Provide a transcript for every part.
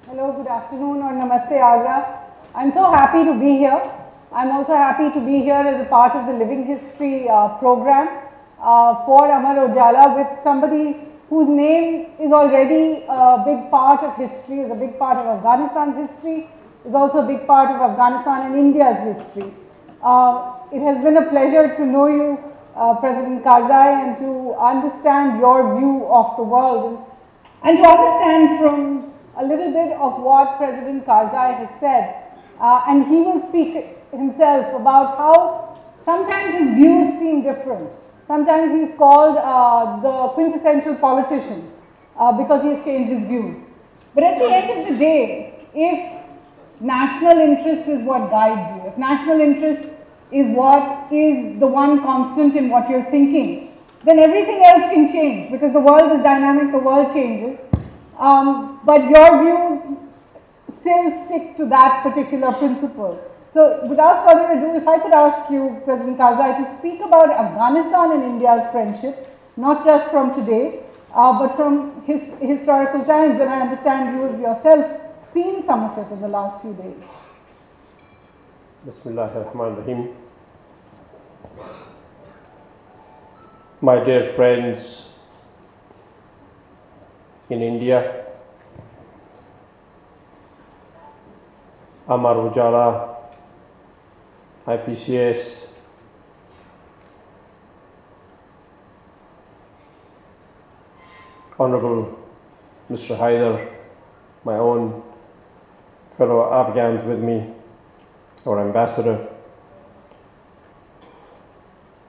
Hello, good afternoon, or Namaste Agra. I'm so happy to be here. I'm also happy to be here as a part of the Living History program for Amraujala with somebody whose name is already a big part of history, is a big part of Afghanistan's history, is also a big part of Afghanistan and India's history. It has been a pleasure to know you, President Karzai, and to understand your view of the world and to understand from a little bit of what President Karzai has said. And he will speak himself about how sometimes his views seem different. Sometimes he's called the quintessential politician because he has changed his views. But at the end of the day, if national interest is what guides you, if national interest is what is the one constant in what you're thinking, then everything else can change because the world is dynamic, the world changes. But your views still stick to that particular principle. So without further ado, if I could ask you, President Karzai, to speak about Afghanistan and India's friendship, not just from today, but from historical times, and I understand you have yourself seen some of it in the last few days. Bismillahirrahmanirrahim. My dear friends in India, Amraujala, IPCS, Honorable Mr. Haider, my own fellow Afghans with me, our ambassador,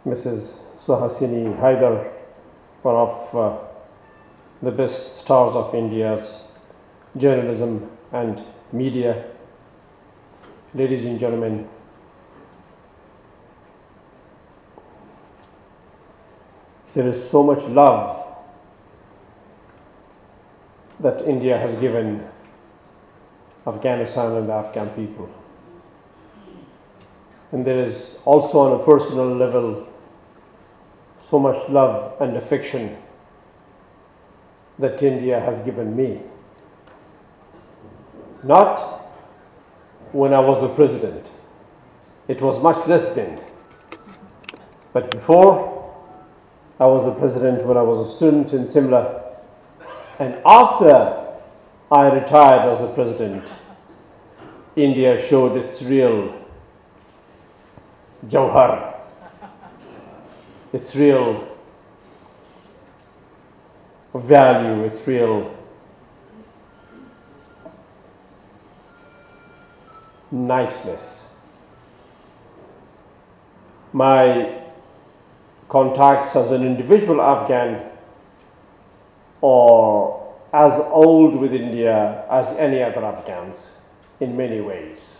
Mrs. Suhasini Haider, one of the best stars of India's journalism and media. Ladies and gentlemen, there is so much love that India has given Afghanistan and the Afghan people. And there is also on a personal level so much love and affection that India has given me. Not when I was the president, it was much less then. But before I was the president, when I was a student in Simla, and after I retired as the president, India showed its real Jawhar, its real value, its real niceness. My contacts as an individual Afghan are as old with India as any other Afghans in many ways.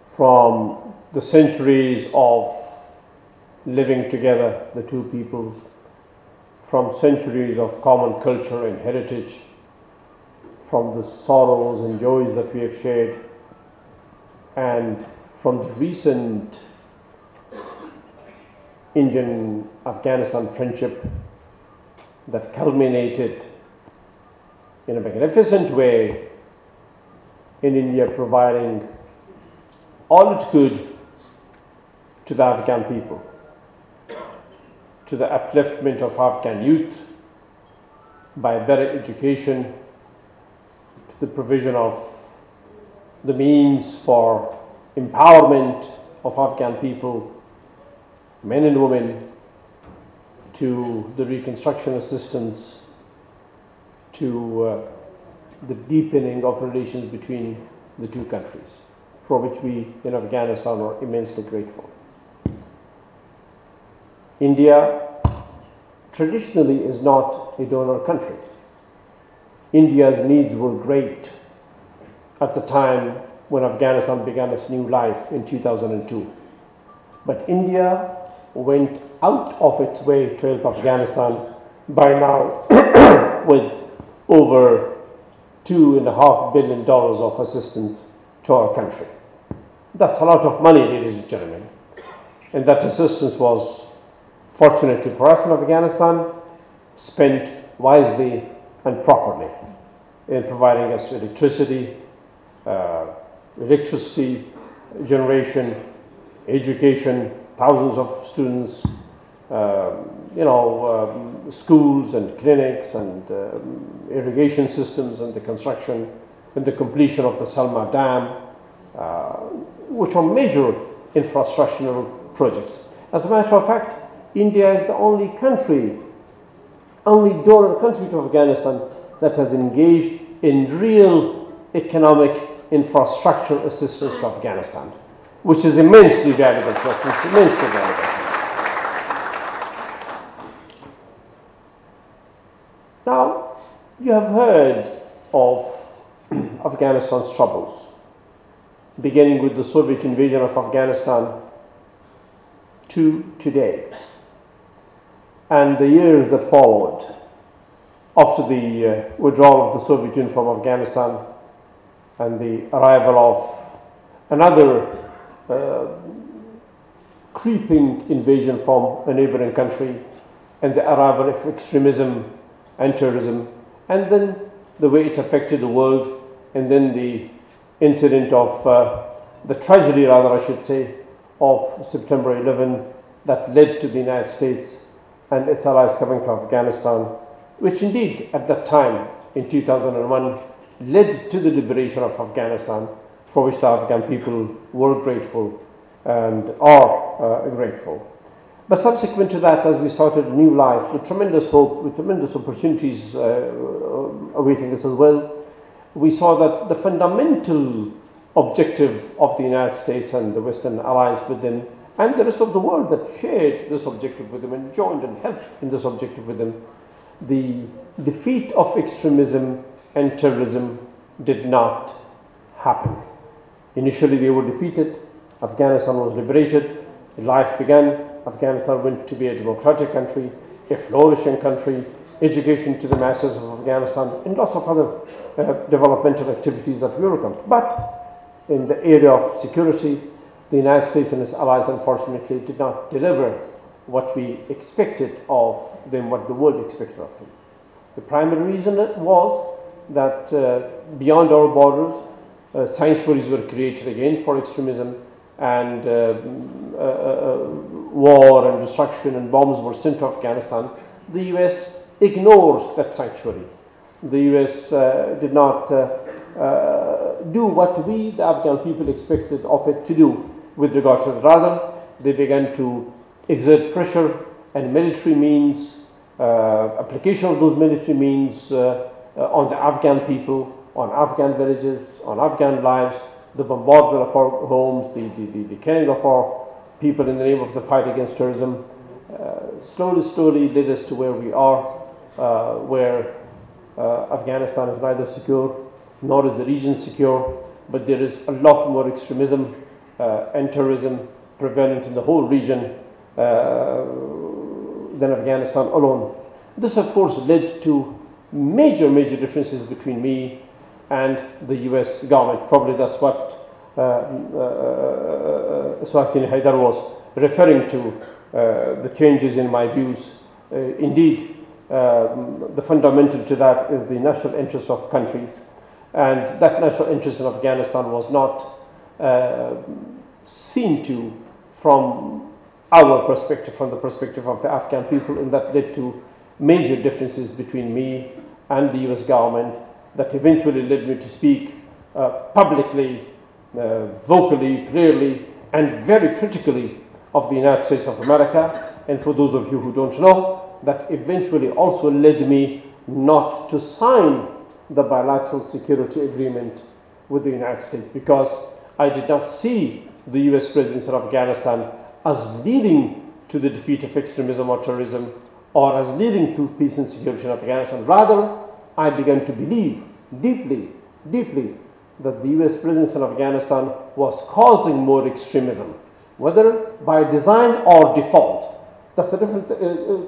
From the centuries of living together, the two peoples, from centuries of common culture and heritage, from the sorrows and joys that we have shared, and from the recent Indian-Afghanistan friendship that culminated in a magnificent way in India providing all it could to the Afghan people, to the upliftment of Afghan youth by better education, to the provision of the means for empowerment of Afghan people, men and women, to the reconstruction assistance, to the deepening of relations between the two countries, for which we in Afghanistan are immensely grateful. India traditionally is not a donor country. India's needs were great at the time when Afghanistan began its new life in 2002. But India went out of its way to help Afghanistan by now with over $2.5 billion of assistance to our country. That's a lot of money, ladies and gentlemen. And that assistance was, fortunately for us in Afghanistan, spent wisely and properly. in providing us electricity, electricity generation, education, thousands of students, schools and clinics and irrigation systems and the construction and the completion of the Salma Dam, which are major infrastructural projects. As a matter of fact, India is the only donor country to Afghanistan that has engaged in real economic infrastructure assistance to Afghanistan, which is immensely valuable to us. It's immensely valuable. Now, you have heard of Afghanistan's troubles, beginning with the Soviet invasion of Afghanistan to today, and the years that followed after the withdrawal of the Soviet Union from Afghanistan and the arrival of another creeping invasion from a neighboring country, and the arrival of extremism and terrorism, and then the way it affected the world, and then the incident of the tragedy, rather I should say, of September 11 that led to the United States and its allies coming to Afghanistan, which indeed at that time in 2001 led to the liberation of Afghanistan, for which the Afghan people were grateful and are grateful. But subsequent to that, as we started a new life with tremendous hope, with tremendous opportunities awaiting us as well, we saw that the fundamental objective of the United States and the Western allies with them, and the rest of the world that shared this objective with them and joined and helped in this objective with them, the defeat of extremism and terrorism did not happen. Initially they were defeated, Afghanistan was liberated, life began, Afghanistan went to be a democratic country, a flourishing country, education to the masses of Afghanistan, and lots of other developmental activities that we welcomed. But in the area of security, the United States and its allies unfortunately did not deliver what we expected of them, what the world expected of them. The primary reason was that beyond our borders, sanctuaries were created again for extremism, and war and destruction and bombs were sent to Afghanistan. The US ignores that sanctuary. The US did not do what we, the Afghan people, expected of it to do with regard to it. Rather, they began to exert pressure and military means, application of those military means on the Afghan people, on Afghan villages, on Afghan lives, the bombardment of our homes, the killing of our people in the name of the fight against terrorism, slowly led us to where we are, where Afghanistan is neither secure nor is the region secure, but there is a lot more extremism and terrorism prevalent in the whole region than Afghanistan alone. This, of course, led to major differences between me and the US government. Probably that's what Swatini Haidar was referring to, the changes in my views. Indeed, the fundamental to that is the national interest of countries, and that national interest in Afghanistan was not seen to from our perspective, from the perspective of the Afghan people, and that led to major differences between me and the US government that eventually led me to speak publicly, vocally, clearly, and very critically of the United States of America. And for those of you who don't know, that eventually also led me not to sign the bilateral security agreement with the United States, because I did not see the US presence in Afghanistan as leading to the defeat of extremism or terrorism, or as leading to peace and security in Afghanistan. Rather, I began to believe deeply that the US presence in Afghanistan was causing more extremism, whether by design or default. That's a different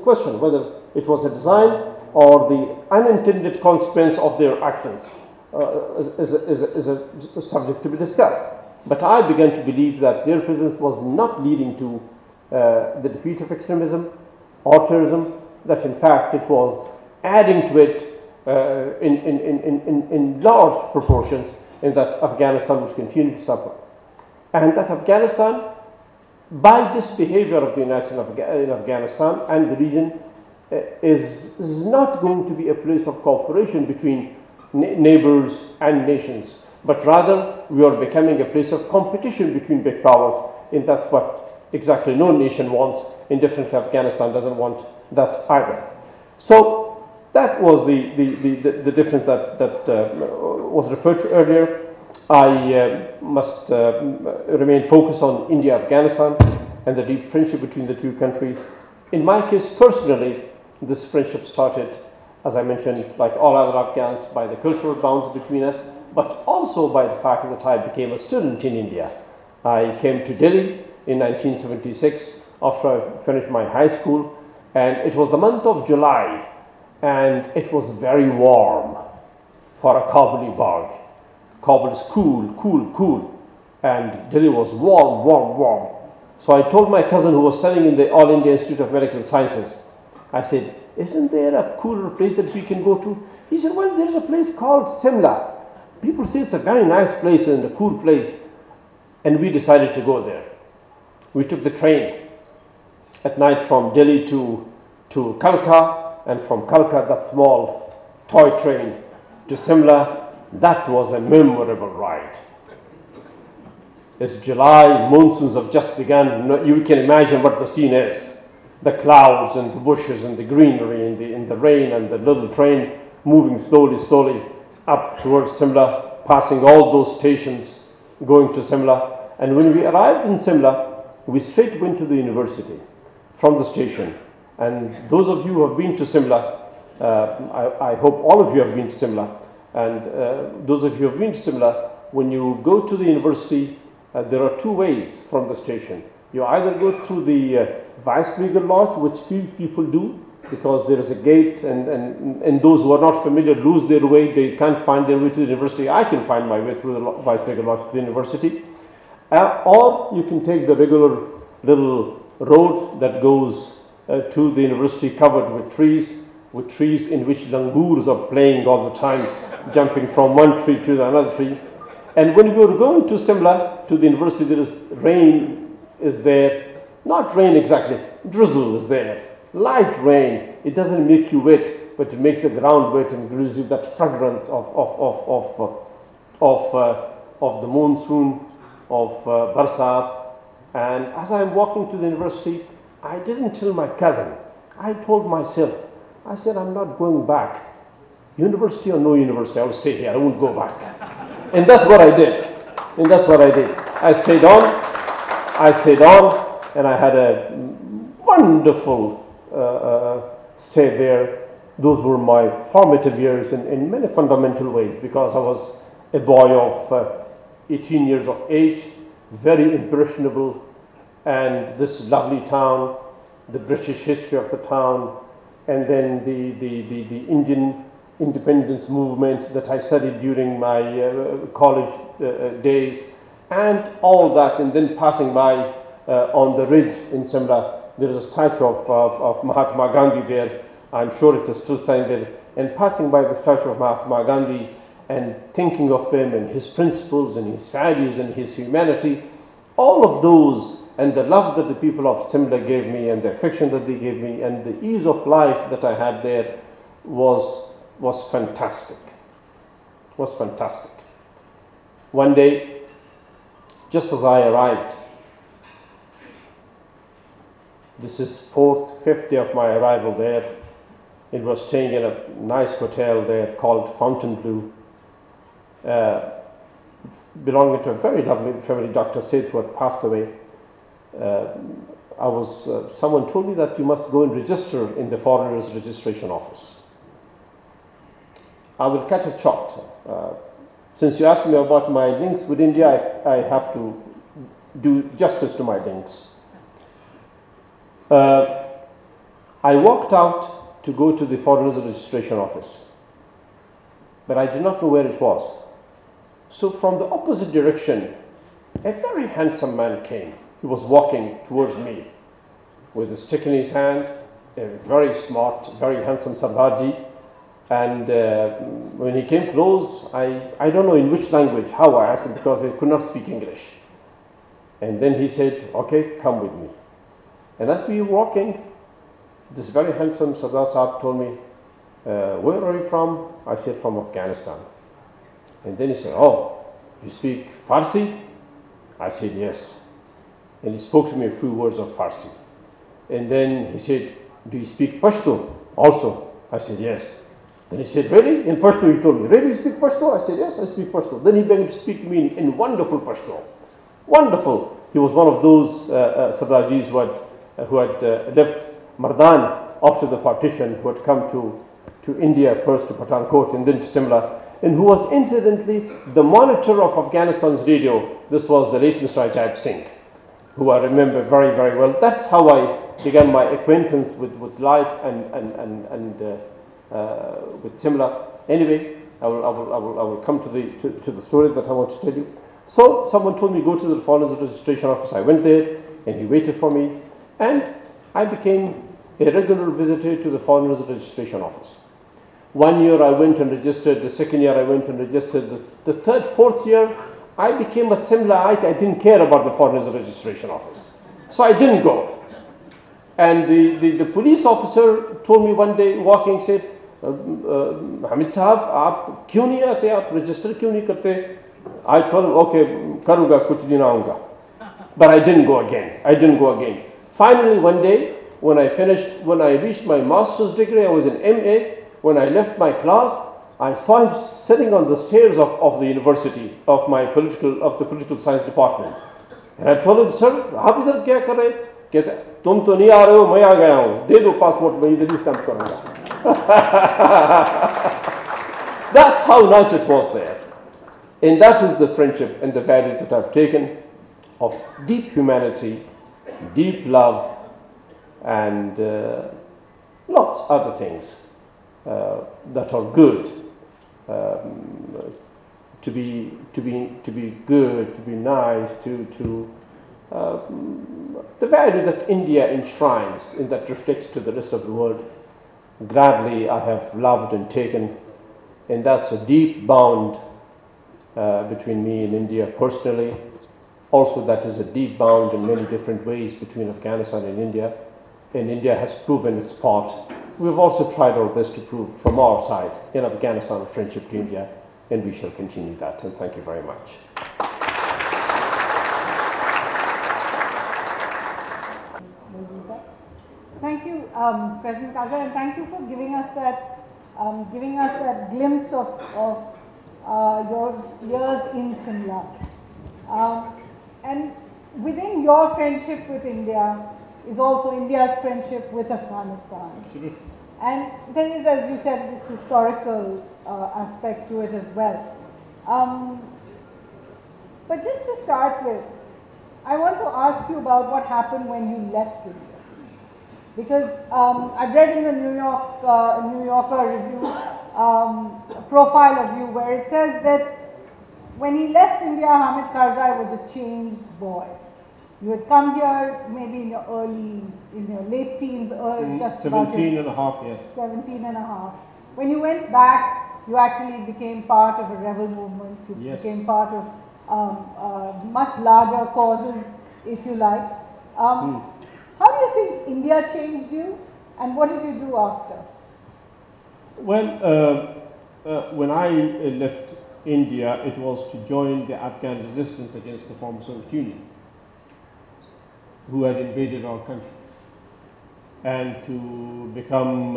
question, whether it was a design or the unintended consequence of their actions is a subject to be discussed. But I began to believe that their presence was not leading to the defeat of extremism or terrorism, that in fact it was adding to it in large proportions, in that Afghanistan would continue to suffer. And that Afghanistan, by this behavior of the United States in Afghanistan and the region, is not going to be a place of cooperation between neighbors and nations, but rather we are becoming a place of competition between big powers, and that's what exactly no nation wants, and definitely Afghanistan doesn't want that either. So that was the difference that was referred to earlier. I must remain focused on India-Afghanistan and the deep friendship between the two countries. In my case, personally, this friendship started, as I mentioned, like all other Afghans, by the cultural bonds between us, but also by the fact that I became a student in India. I came to Delhi in 1976 after I finished my high school, and it was the month of July, and it was very warm for a Kabuli bag. Kabul is cool, cool, cool, and Delhi was warm, warm, warm. So I told my cousin who was studying in the All India Institute of Medical Sciences, I said, isn't there a cooler place that we can go to? He said, well, there is a place called Simla. People say it's a very nice place and a cool place. And we decided to go there. We took the train at night from Delhi to Kalka, and from Kalka, that small toy train, to Simla. That was a memorable ride. It's July, monsoons have just begun. You can imagine what the scene is. The clouds and the bushes and the greenery and the rain and the little train moving slowly, slowly up towards Simla, passing all those stations, going to Simla. And when we arrived in Simla, we straight went to the university from the station. And those of you who have been to Simla, I hope all of you have been to Simla. And those of you who have been to Simla, when you go to the university, there are two ways from the station. You either go through the Vice-Regal Lodge, which few people do, because there is a gate, and those who are not familiar lose their way. They can't find their way to the university. I can find my way through the Vice-Regal Lodge to the university. Or you can take the regular little road that goes to the university, covered with trees in which langurs are playing all the time, jumping from one tree to another tree. And when we were going to Simla, to the university, there is rain is there. Not rain exactly, drizzle is there. Light rain. It doesn't make you wet, but it makes the ground wet and gives you that fragrance of the monsoon, of Barsat. And as I'm walking to the university, I didn't tell my cousin. I told myself, I said, I'm not going back. University or no university, I will stay here. I won't go back. And that's what I did. I stayed on, and I had a wonderful stay there. Those were my formative years in many fundamental ways, because I was a boy of 18 years of age, very impressionable, and this lovely town, the British history of the town, and then the Indian independence movement that I studied during my college days, and all that, and then passing by on the ridge in Simla, there is a statue of Mahatma Gandhi there. I'm sure it is still standing there. And passing by the statue of Mahatma Gandhi and thinking of him and his principles and his values and his humanity, all of those, and the love that the people of Simla gave me and the affection that they gave me and the ease of life that I had there was fantastic. One day, just as I arrived, this is 4th, 5th day of my arrival there. It was staying in a nice hotel there called Fontainebleau, belonging to a very lovely family, Dr. Seth, who had passed away. Someone told me that you must go and register in the Foreigners Registration Office. I will cut it short. Since you asked me about my links with India, I have to do justice to my links. I walked out to go to the Foreigners Registration Office, but I did not know where it was. So from the opposite direction, a very handsome man came. He was walking towards me with a stick in his hand, a very smart, very handsome Sardaji, And when he came close, I don't know in which language, how I asked him, because I could not speak English. And then he said, okay, come with me. And as we were walking, this very handsome Sardar Sahib told me, where are you from? I said, from Afghanistan. And then he said, oh, you speak Farsi? I said, yes. And he spoke to me a few words of Farsi. And then he said, do you speak Pashto also? I said, yes. Then he said, really? In Pashto, he told me, really you speak Pashto? I said, yes, I speak Pashto. Then he began to speak to me in wonderful Pashto. Wonderful. He was one of those Sardarjis who had left Mardan after the partition, who had come to India, first to Pathankot and then to Simla, and who was incidentally the monitor of Afghanistan's radio. This was the late Mr. Ajaib Singh, who I remember very, very well. That's how I began my acquaintance with life and with Simla. Anyway, I will come to the story that I want to tell you. So someone told me, go to the foreigners registration office. I went there and he waited for me, and I became a regular visitor to the foreigners registration office. 1 year I went and registered, the second year I went and registered, the third, fourth year I became a Simlaite. I didn't care about the foreigners registration office. So I didn't go. And the police officer told me one day, walking, said, Hamid Sahab, aap kyun nahi aate, aap register kyun nahi karte? I told him, okay, karuga, kuch din aunga. But I didn't go again. Finally, one day, when I reached my master's degree, I was in MA. When I left my class, I saw him sitting on the stairs of the university, of the political science department. And I told him, sir, aap idhar kya kar rahe? Kehta, tum to nahi aa rahe ho, main aa gaya hu. De do passport, main idhar hi stamp karunga. That's how nice it was there. And that is the friendship and the values that I've taken of deep humanity, deep love, and lots of other things that are good. To be good, to be nice, the value that India enshrines and that reflects to the rest of the world. Gladly I have loved and taken, and that's a deep bond between me and India personally. Also, that is a deep bond in many different ways between Afghanistan and India has proven its part. We've also tried our best to prove from our side in Afghanistan friendship to India, and we shall continue that. And thank you very much. Thank you, President Kaza, and thank you for giving us that glimpse of your years in Simla. And within your friendship with India is also India's friendship with Afghanistan. Absolutely. And there is, as you said, this historical aspect to it as well. But just to start with, I want to ask you about what happened when you left India. Because I've read in the New Yorker review profile of you where it says that when he left India, Hamid Karzai was a changed boy. You had come here maybe in your late teens, just 17 and a half, yes. 17 and a half. When you went back, you actually became part of a rebel movement. You became part of much larger causes, if you like. How do you think India changed you, and what did you do after? Well, when I left India, it was to join the Afghan resistance against the former Soviet Union, who had invaded our country, and to become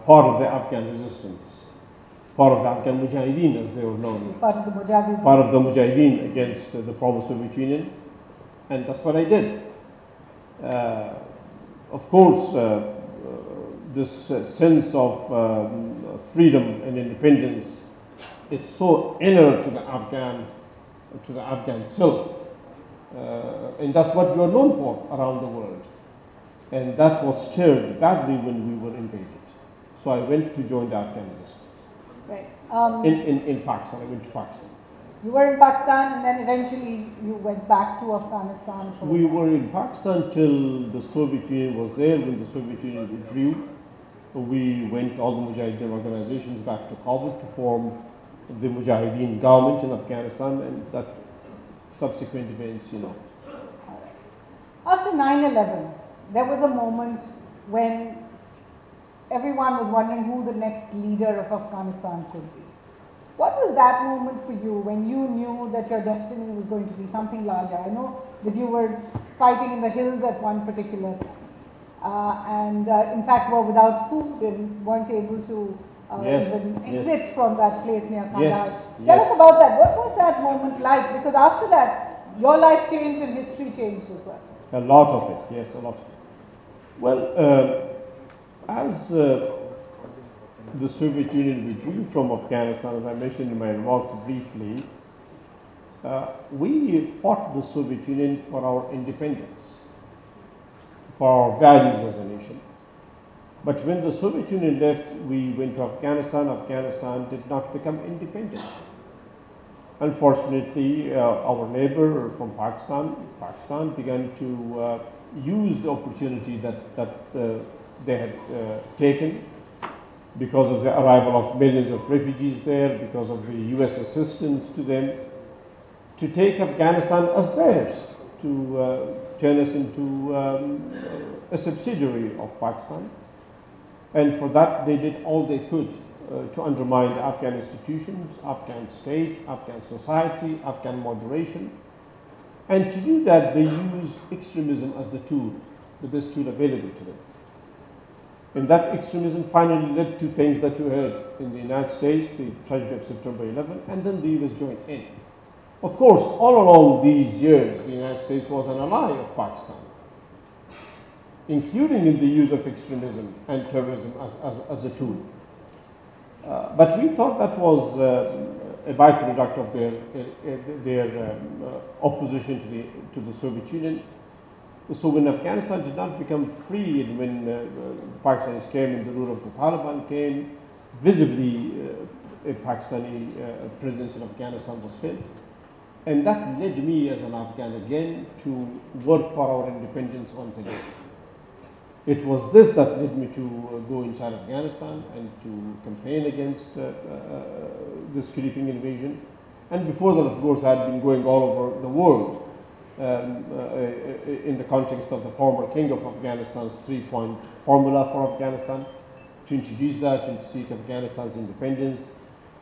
part of the Afghan resistance, part of the Afghan Mujahideen, as they were known. Part of the Mujahideen. Part of the Mujahideen against the former Soviet Union, and that's what I did. Of course, this sense of freedom and independence is so inner to the Afghan self, and that's what we are known for around the world. And that was stirred badly when we were invaded. So I went to join the Afghan resistance. Right. In Pakistan, I went to Pakistan. You were in Pakistan, and then eventually you went back to Afghanistan. We were in Pakistan till the Soviet Union was there. When the Soviet Union withdrew, we went, all the Mujahideen organizations, back to Kabul to form the Mujahideen government in Afghanistan, and that subsequent events, you know. After 9/11, there was a moment when everyone was wondering who the next leader of Afghanistan could be. What was that moment for you when you knew that your destiny was going to be something larger? I know that you were fighting in the hills at one particular time, and in fact were without food and weren't able to even exit from that place near Kandahar. Tell us about that. What was that moment like? Because after that, your life changed and history changed as well. A lot of it, yes, a lot of it. Well, as the Soviet Union withdrew from Afghanistan, as I mentioned in my remarks briefly, we fought the Soviet Union for our independence, for our values as a nation. But when the Soviet Union left, we went to Afghanistan. Afghanistan did not become independent. Unfortunately, our neighbor from Pakistan began to use the opportunity that they had taken because of the arrival of millions of refugees there, because of the US assistance to them, to take Afghanistan as theirs, to turn us into a subsidiary of Pakistan. And for that, they did all they could to undermine the Afghan institutions, Afghan state, Afghan society, Afghan moderation. And to do that, they used extremism as the tool, the best tool available to them. And that extremism finally led to things that you heard in the United States, the tragedy of September 11, and then the US joined in. Of course, all along these years, the United States was an ally of Pakistan, including in the use of extremism and terrorism as a tool. But we thought that was a byproduct of their opposition to the Soviet Union. So when Afghanistan did not become free, and when Pakistanis came and the rule of the Taliban came, visibly a Pakistani presence in Afghanistan was felt. And that led me as an Afghan again to work for our independence once again. It was this that led me to go inside Afghanistan and to campaign against this creeping invasion. And before that, of course, I had been going all over the world in the context of the former king of Afghanistan's three-point formula for Afghanistan, to introduce that and to seek Afghanistan's independence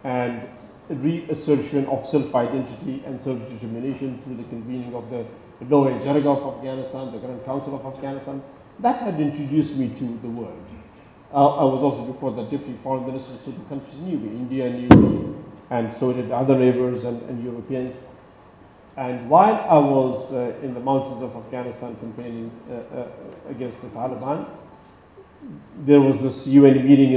and reassertion of self-identity and self-determination through the convening of the Lower Jarga of Afghanistan, the Grand Council of Afghanistan. That had introduced me to the world. I was also before the deputy foreign minister, so the countries knew me. India knew, and so did other neighbors and Europeans. And while I was in the mountains of Afghanistan campaigning against the Taliban, there was this UN meeting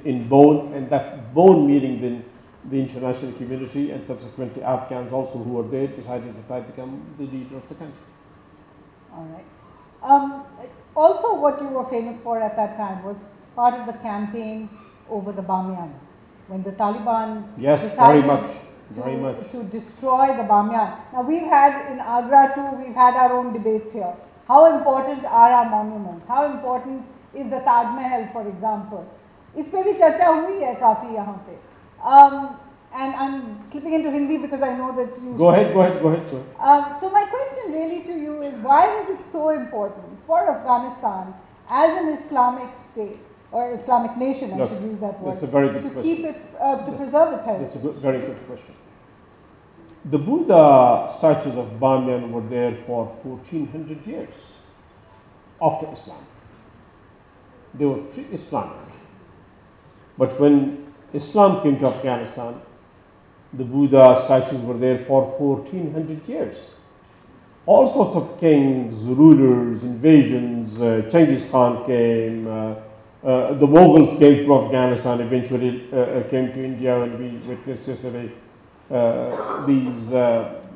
in Bonn, and that Bonn meeting, then the international community and subsequently Afghans also who were there decided that I become the leader of the country. All right. Also, what you were famous for at that time was part of the campaign over the Bamyan, when the Taliban decided to destroy the Bamyan. Now, we've had in Agra too, we've had our own debates here. How important are our monuments? How important is the Taj Mahal, for example? इस पे भी चर्चा हुई है काफी यहाँ पे. And I'm slipping into Hindi because I know that you... Go ahead. So my question really to you is, why is it so important for Afghanistan as an Islamic state, or Islamic nation, I should use that word, that's a very good question. Keep it, to preserve its heritage? That's a very good question. The Buddha statues of Bamyan were there for 1400 years after Islam. They were pre-Islamic. But when Islam came to Afghanistan, the Buddha statues were there for 1400 years. All sorts of kings, rulers, invasions, Genghis Khan came, the Mughals came to Afghanistan, eventually came to India, and we witnessed yesterday these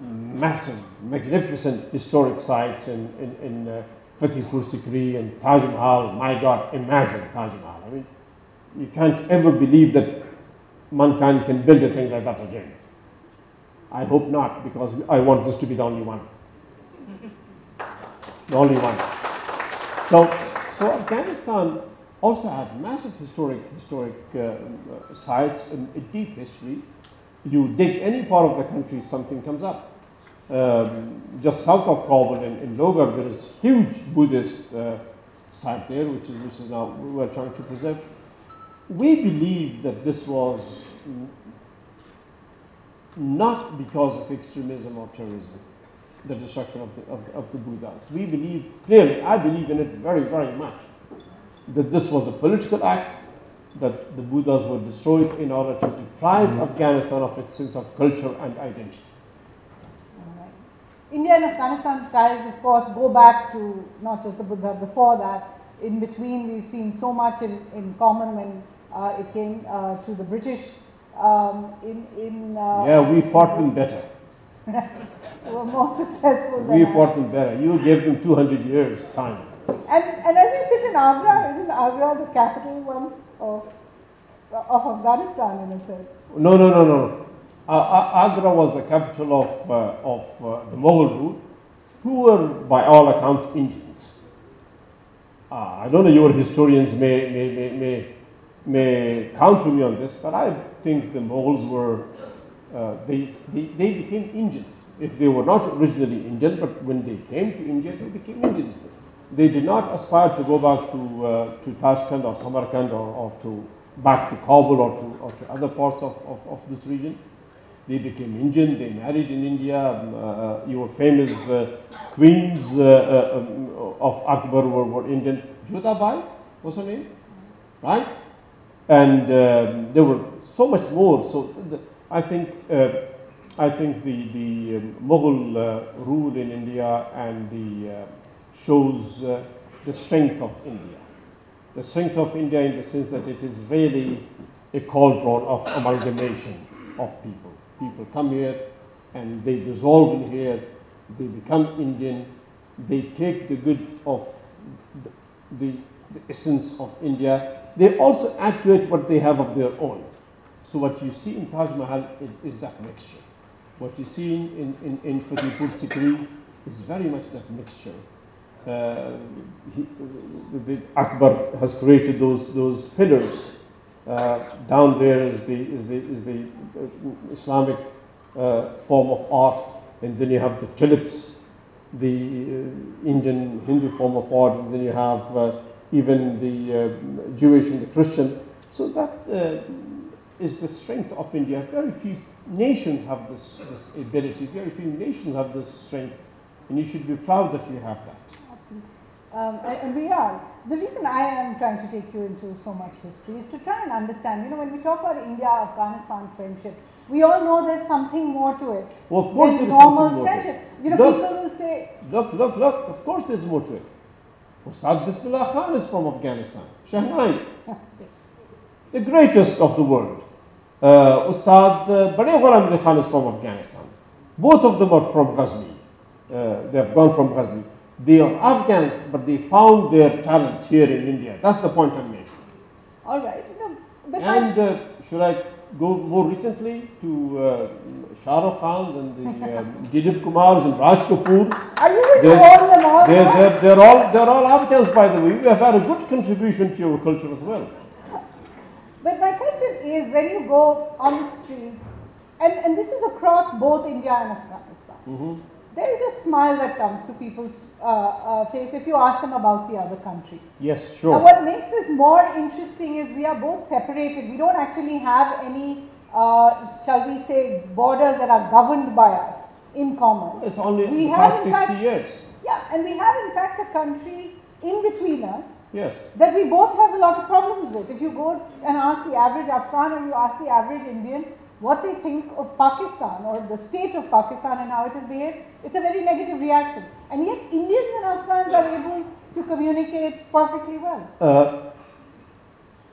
massive, magnificent historic sites in Fatehpur Sikri and Taj Mahal. My God, imagine Taj Mahal. I mean, you can't ever believe that mankind can build a thing like that again. I hope not, because I want this to be the only one. The only one. So Afghanistan also had massive historic sites and a deep history. You dig any part of the country, something comes up. Just south of Kabul in Logar, there is huge Buddhist site there, which is now we're trying to preserve. We believe that this was not because of extremism or terrorism, the destruction of the Buddhas. We believe, clearly, I believe in it very, very much, that this was a political act, that the Buddhas were destroyed in order to deprive Afghanistan of its sense of culture and identity. India and Afghanistan ties, of course, go back to not just the Buddha, before that. In between, we've seen so much in common when it came to the British. Yeah, we fought them better. We were more successful than we fought them better. You gave them 200 years time. And as we sit in Agra, isn't Agra the capital once of Afghanistan in a sense? No. Agra was the capital of the Mughal rule, who were, by all accounts, Indians. I don't know, your historians may counter me on this, but I think the Mughals were, they became Indians. If they were not originally Indian, but when they came to India, they became Indians. They did not aspire to go back to Tashkent or Samarkand or back to Kabul or to other parts of this region. They became Indian, they married in India. Your famous queens of Akbar were Indian. Jodhabai was her name, right? And there were so much more. So I think the Mughal rule in India and shows the strength of India. The strength of India in the sense that it is really a cauldron of amalgamation of people. People come here and they dissolve in here, they become Indian, they take the good of the essence of India, they also add to it what they have of their own. So what you see in Taj Mahal is that mixture. What you see in Fatehpur Sikri is very much that mixture. Akbar has created those pillars. Down there is the Islamic form of art, and then you have the tulips, the Indian Hindu form of art, and then you have even the Jewish and the Christian. So that is the strength of India. Very few nations have this ability. Very few nations have this strength, and you should be proud that you have that. And we are. The reason I am trying to take you into so much history is to try and understand, you know, when we talk about India-Afghanistan friendship, we all know there's something more to it. Well, of course than there's normal friendship. You know, people will say... Look, of course there's more to it. Ustad Bismillah Khan is from Afghanistan. Shahnai, the greatest of the world. Ustad Bade Ghulam Khan is from Afghanistan. Both of them are from Ghazni. They have gone from Ghazni. They are Afghans, but they found their talents here in India. That's the point I'm making. All right. No, but and should I go more recently to Shah Rukh Khan's and the Dilip Kumar's and Raj Kapoor? Are you going to call them all? They're all Afghans, by the way. We have had a good contribution to your culture as well. But my question is, when you go on the streets, and this is across both India and Afghanistan, there is a smile that comes to people's face if you ask them about the other country. Yes, sure. Now, what makes this more interesting is we are both separated. We don't actually have any, shall we say, borders that are governed by us in common. It's only the past 60 years. Yeah, and we have in fact a country in between us. Yes. That we both have a lot of problems with. If you go and ask the average Afghan or you ask the average Indian what they think of Pakistan or the state of Pakistan and how it has behaved, it's a very negative reaction. And yet Indians and Afghans are able to communicate perfectly well.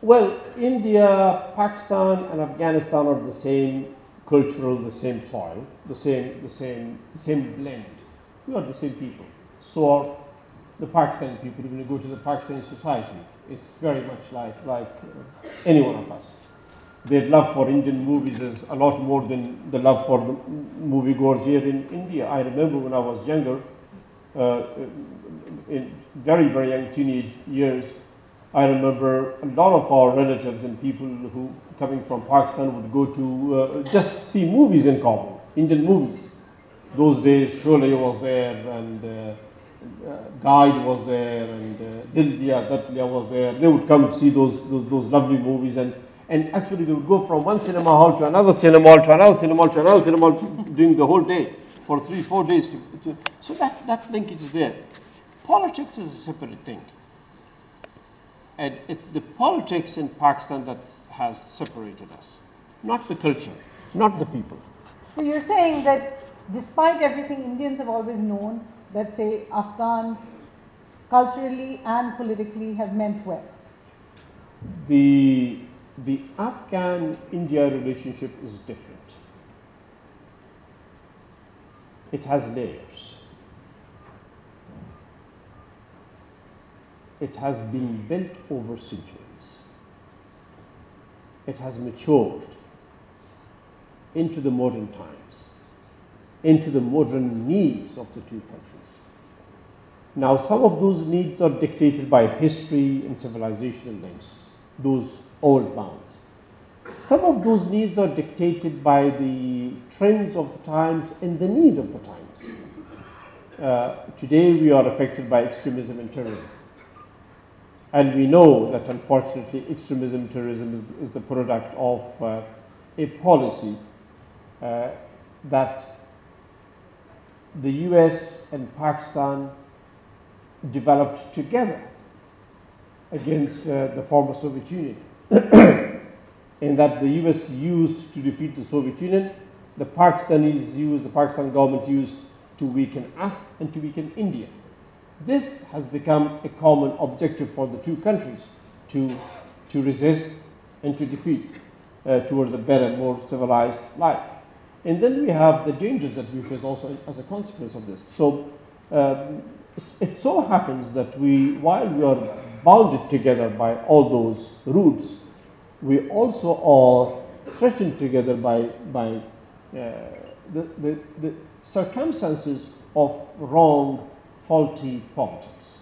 Well, India, Pakistan and Afghanistan are the same cultural, the same soil, the same blend. We are the same people. So are the Pakistani people. When you go to the Pakistani society, it's very much like any one of us. Their love for Indian movies is a lot more than the love for the moviegoers here in India. I remember when I was younger, in very, very young teenage years, I remember a lot of our relatives and people who coming from Pakistan would go to just see movies in Kabul, Indian movies. Those days, Sholay was there, and Guide was there, and Dildiya, Datliya was there. They would come see those lovely movies, and actually they would go from one cinema hall to another cinema hall to another cinema hall to another cinema hall during the whole day for 3-4 days. So that linkage is there. Politics is a separate thing. And it's the politics in Pakistan that has separated us, not the culture, not the people. So you're saying that despite everything, Indians have always known that, say, Afghans culturally and politically have meant well. The Afghan-India relationship is different. It has layers. It has been built over centuries. It has matured into the modern times, into the modern needs of the two countries. Now, some of those needs are dictated by history and civilizational links, those old bounds. Some of those needs are dictated by the trends of the times and the need of the times. Today, we are affected by extremism and terrorism. And we know that, unfortunately, extremism and terrorism is the product of a policy that the US and Pakistan developed together against the former Soviet Union. And that the US used to defeat the Soviet Union, the Pakistan government used to weaken us and to weaken India. This has become a common objective for the two countries to resist and to defeat towards a better, more civilized life. And then we have the dangers that we face also as a consequence of this. So it so happens that while we are bounded together by all those roots, we also are threatened together by the circumstances of wrong, faulty politics.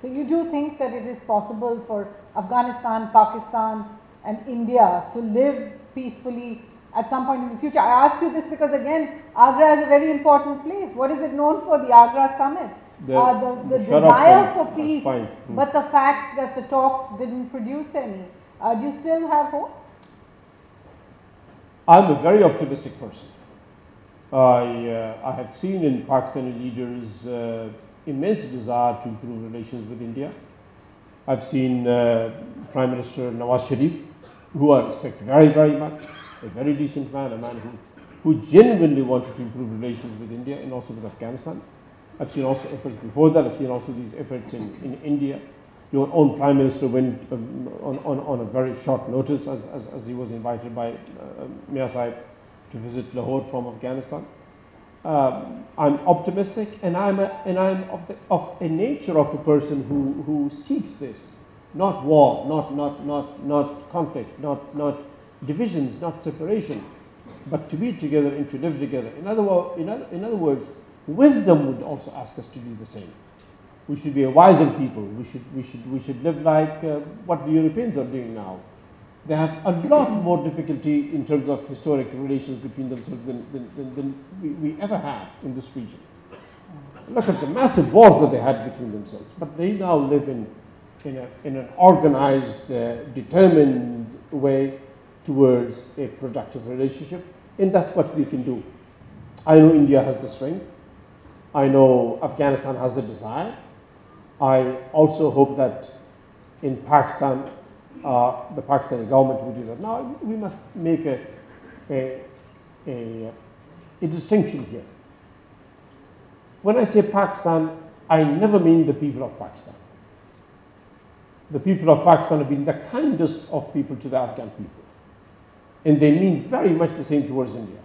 So you do think that it is possible for Afghanistan, Pakistan and India to live peacefully at some point in the future? I ask you this because, again, Agra is a very important place. What is it known for? The Agra summit. The desire for peace, but the fact that the talks didn't produce any. Do you still have hope? I'm a very optimistic person. I have seen in Pakistani leaders immense desire to improve relations with India. I've seen Prime Minister Nawaz Sharif, who I respect very, very much, a very decent man, a man who genuinely wanted to improve relations with India and also with Afghanistan. I've seen also efforts before that. I've seen also these efforts in India. Your own Prime Minister went on a very short notice as he was invited by Mia Sahib to visit Lahore from Afghanistan. I'm optimistic, and I'm of a nature of a person who seeks this, not war, not conflict, not divisions, not separation, but to be together and to live together. In other words, wisdom would also ask us to do the same. We should be a wiser people. We should live like what the Europeans are doing now. They have a lot more difficulty in terms of historic relations between themselves than we ever had in this region. Look at the massive wars that they had between themselves. But they now live in an organized, determined way towards a productive relationship, and that's what we can do. I know India has the strength. I know Afghanistan has the desire. I also hope that in Pakistan, the Pakistani government would do that. Now, we must make a distinction here. When I say Pakistan, I never mean the people of Pakistan. The people of Pakistan have been the kindest of people to the Afghan people. And they mean very much the same towards India.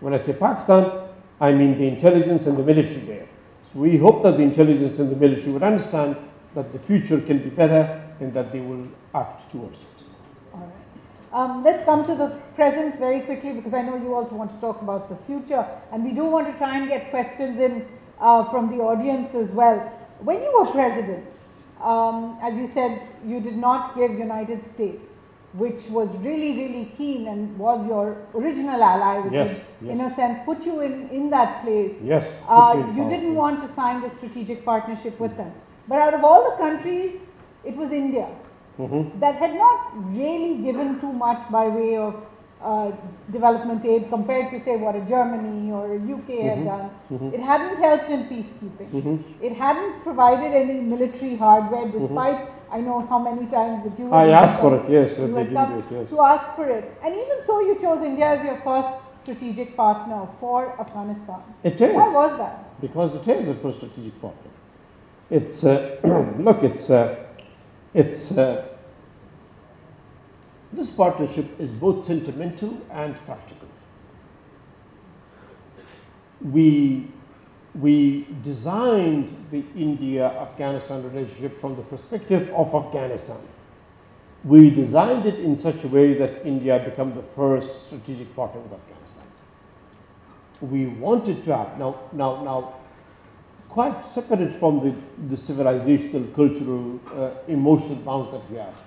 When I say Pakistan, I mean the intelligence and the military there. So we hope that the intelligence and the military would understand that the future can be better and that they will act towards it. All right. Let's come to the present very quickly, because I know you also want to talk about the future, and we do want to try and get questions in from the audience as well. When you were president, as you said, you did not give United States, which was really keen and was your original ally, which Yes, is, yes. in a sense, put you in that place. Yes. You didn't want to sign the strategic partnership with them. But out of all the countries, it was India that had not really given too much by way of development aid compared to, say, what a Germany or a UK had done. It hadn't helped in peacekeeping. It hadn't provided any military hardware, despite I know how many times that you I asked for it, yes. you had come to ask for it. And even so, you chose India as your first strategic partner for Afghanistan. It is. Why was that? Because it is a first strategic partner. It's, look, this partnership is both sentimental and practical. We designed the India-Afghanistan relationship from the perspective of Afghanistan. We designed it in such a way that India become the first strategic partner of Afghanistan. We wanted to have, now quite separate from the civilizational, cultural, emotional bonds that we have,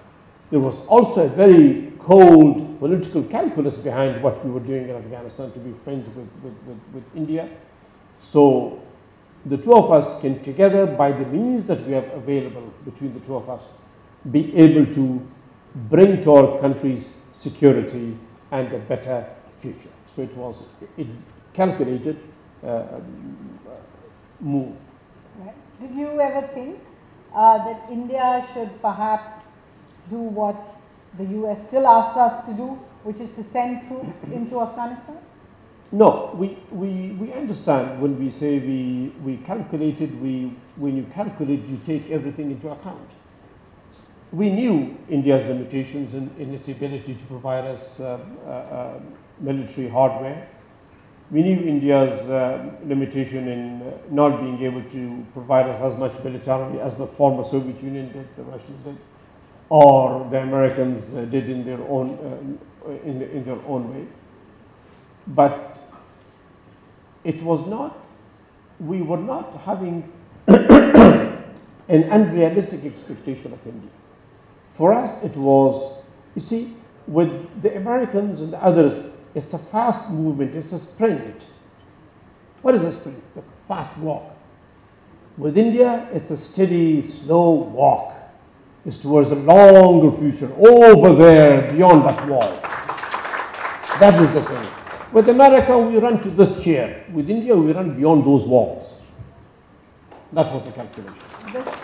there was also a very cold political calculus behind what we were doing in Afghanistan to be friends with India. So the two of us can together, by the means that we have available between the two of us, be able to bring to our countries security and a better future. So it was a calculated move. Right. Did you ever think that India should perhaps do what the US still asks us to do, which is to send troops into Afghanistan? No, we understand when we say we calculated, when you calculate, you take everything into account. We knew India's limitations in its ability to provide us military hardware. We knew India's limitation in not being able to provide us as much militarily as the former Soviet Union did, the Russians did, or the Americans did in their own in their own way. But it was not, we were not having an unrealistic expectation of India. For us, it was, you see, with the Americans and the others, it's a fast movement, it's a sprint. What is a sprint? A fast walk. With India, it's a steady, slow walk. It's towards a longer future, over there, beyond that wall. That is the thing. With America, we run to this chair. With India, we run beyond those walls. That was the calculation.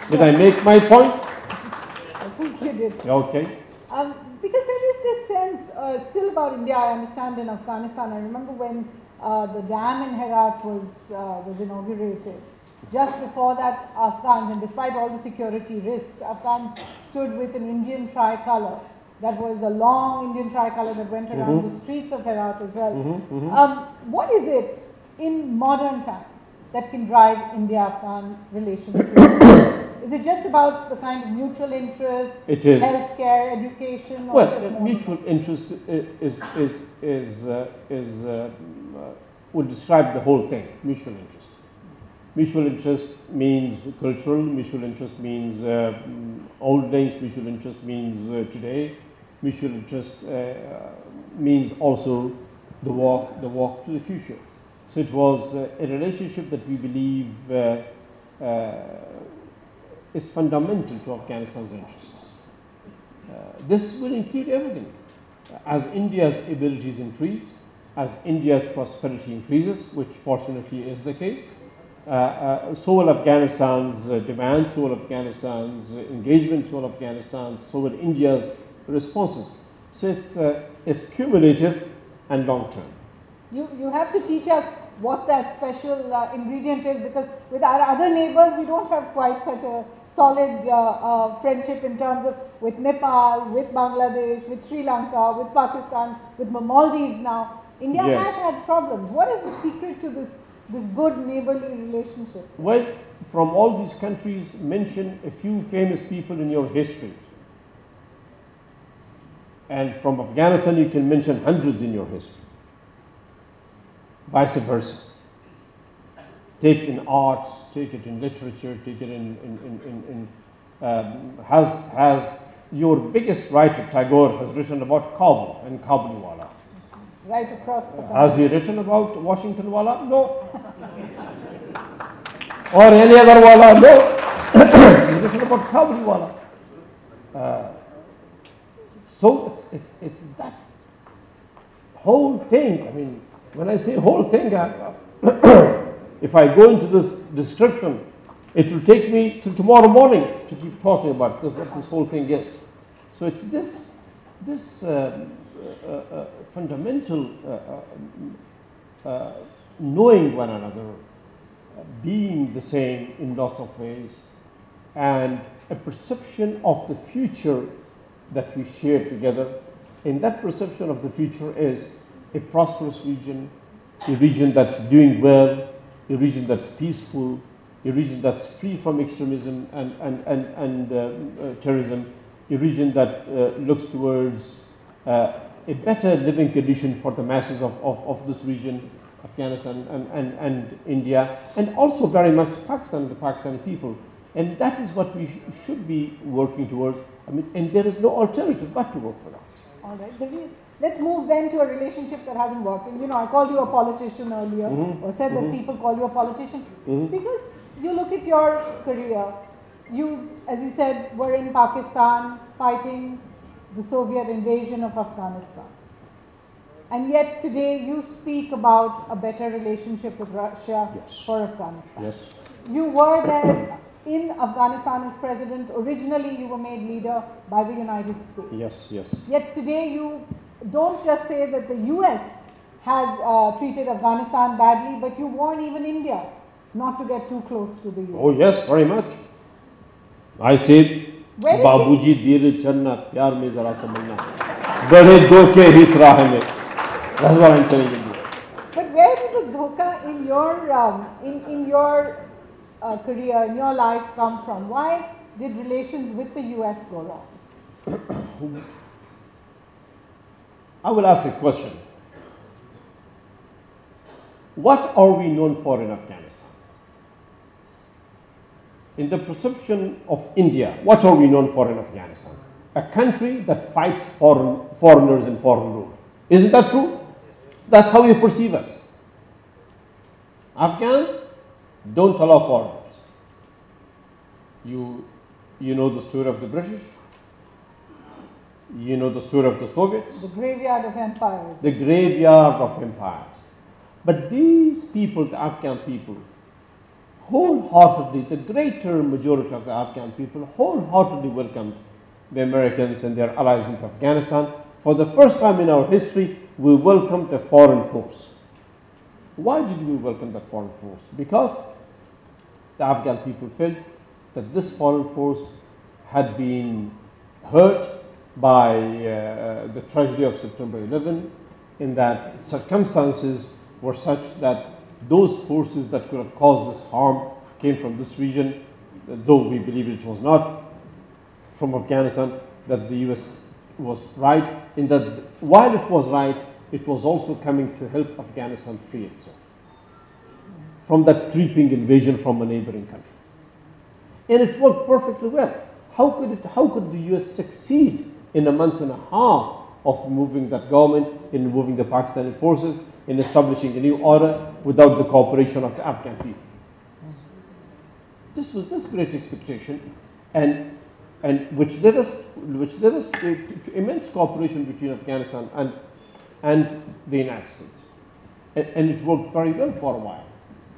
Did I make my point? I think you did. Okay. Because there is this sense still about India, I understand, in Afghanistan. I remember when the dam in Herat was inaugurated. Just before that, Afghans, and despite all the security risks, Afghans stood with an Indian tricolour. That was a long Indian tricolour that went around the streets of Herat as well. What is it in modern times that can drive India-Afghan relations? Is it just about the kind of mutual interest, healthcare, education? Well, mutual interest would describe the whole thing, mutual interest. Mutual interest means cultural, mutual interest means old days, mutual interest means today, mutual interest means also the walk to the future. So it was a relationship that we believe is fundamental to Afghanistan's interests. This will include everything. As India's abilities increase, as India's prosperity increases, which fortunately is the case, so will Afghanistan's demand, so will Afghanistan's engagement, so will Afghanistan's, so will India's responses. So it's cumulative and long term. You have to teach us what that special ingredient is, because with our other neighbors, we don't have quite such a solid friendship in terms of with Nepal, with Bangladesh, with Sri Lanka, with Pakistan, with the Maldives now. India has had problems. What is the secret to this good neighborly relationship? Well, from all these countries, mention a few famous people in your history. And from Afghanistan, you can mention hundreds in your history. Vice versa. Take in arts, take it in literature, take it in has your biggest writer, Tagore, has written about Kabul and Kabuliwala. Right across the country. Has he written about Washington Wala? No. Or any other Wala? No. He's written about Kabuliwala. So it's that whole thing. I mean, when I say whole thing, if I go into this description, it will take me till tomorrow morning to keep talking about what this whole thing is. So it's this fundamental knowing one another, being the same in lots of ways, and a perception of the future that we share together. And that perception of the future is a prosperous region, a region that's doing well, a region that's peaceful, a region that's free from extremism and terrorism, a region that looks towards a better living condition for the masses of this region, Afghanistan and India, and also very much Pakistan, the Pakistani people. And that is what we should be working towards. I mean, and there is no alternative but to work for that. All right. Let's move then to a relationship that hasn't worked. And, you know, I called you a politician earlier, or said that people call you a politician, because you look at your career. You, as you said, were in Pakistan fighting the Soviet invasion of Afghanistan. And yet today you speak about a better relationship with Russia for Afghanistan. Yes. You were there in Afghanistan as president. Originally you were made leader by the United States. Yes, yes. Yet today you don't just say that the US has treated Afghanistan badly, but you warn even India not to get too close to the US. Oh yes, very much. I said, Babuji dire channa pyar mein zara samajhna. Bade dhoke his raah mein. That's what I'm telling you. But where did the dhoka in your career, in your life come from? Why did relations with the US go wrong? I will ask a question. What are we known for in Afghanistan? In the perception of India, what are we known for in Afghanistan? A country that fights foreigners and foreign rule. Isn't that true? That's how you perceive us. Afghans don't allow foreigners. You know the story of the British. You know the story of the Soviets. The graveyard of empires. The graveyard of empires. But these people, the Afghan people, wholeheartedly, the greater majority of the Afghan people wholeheartedly welcomed the Americans and their allies into Afghanistan. For the first time in our history, we welcomed a foreign force. Why did we welcome that foreign force? Because the Afghan people felt that this foreign force had been hurt by the tragedy of September 11, in that circumstances were such that those forces that could have caused this harm came from this region, though we believe it was not from Afghanistan, that the US was right in that while it was right, it was also coming to help Afghanistan free itself from that creeping invasion from a neighboring country. And it worked perfectly well. How could the US succeed in a month and a half of moving that government, in moving the Pakistani forces, in establishing a new order without the cooperation of the Afghan people? This was this great expectation, and which led us to immense cooperation between Afghanistan and the United States. And it worked very well for a while.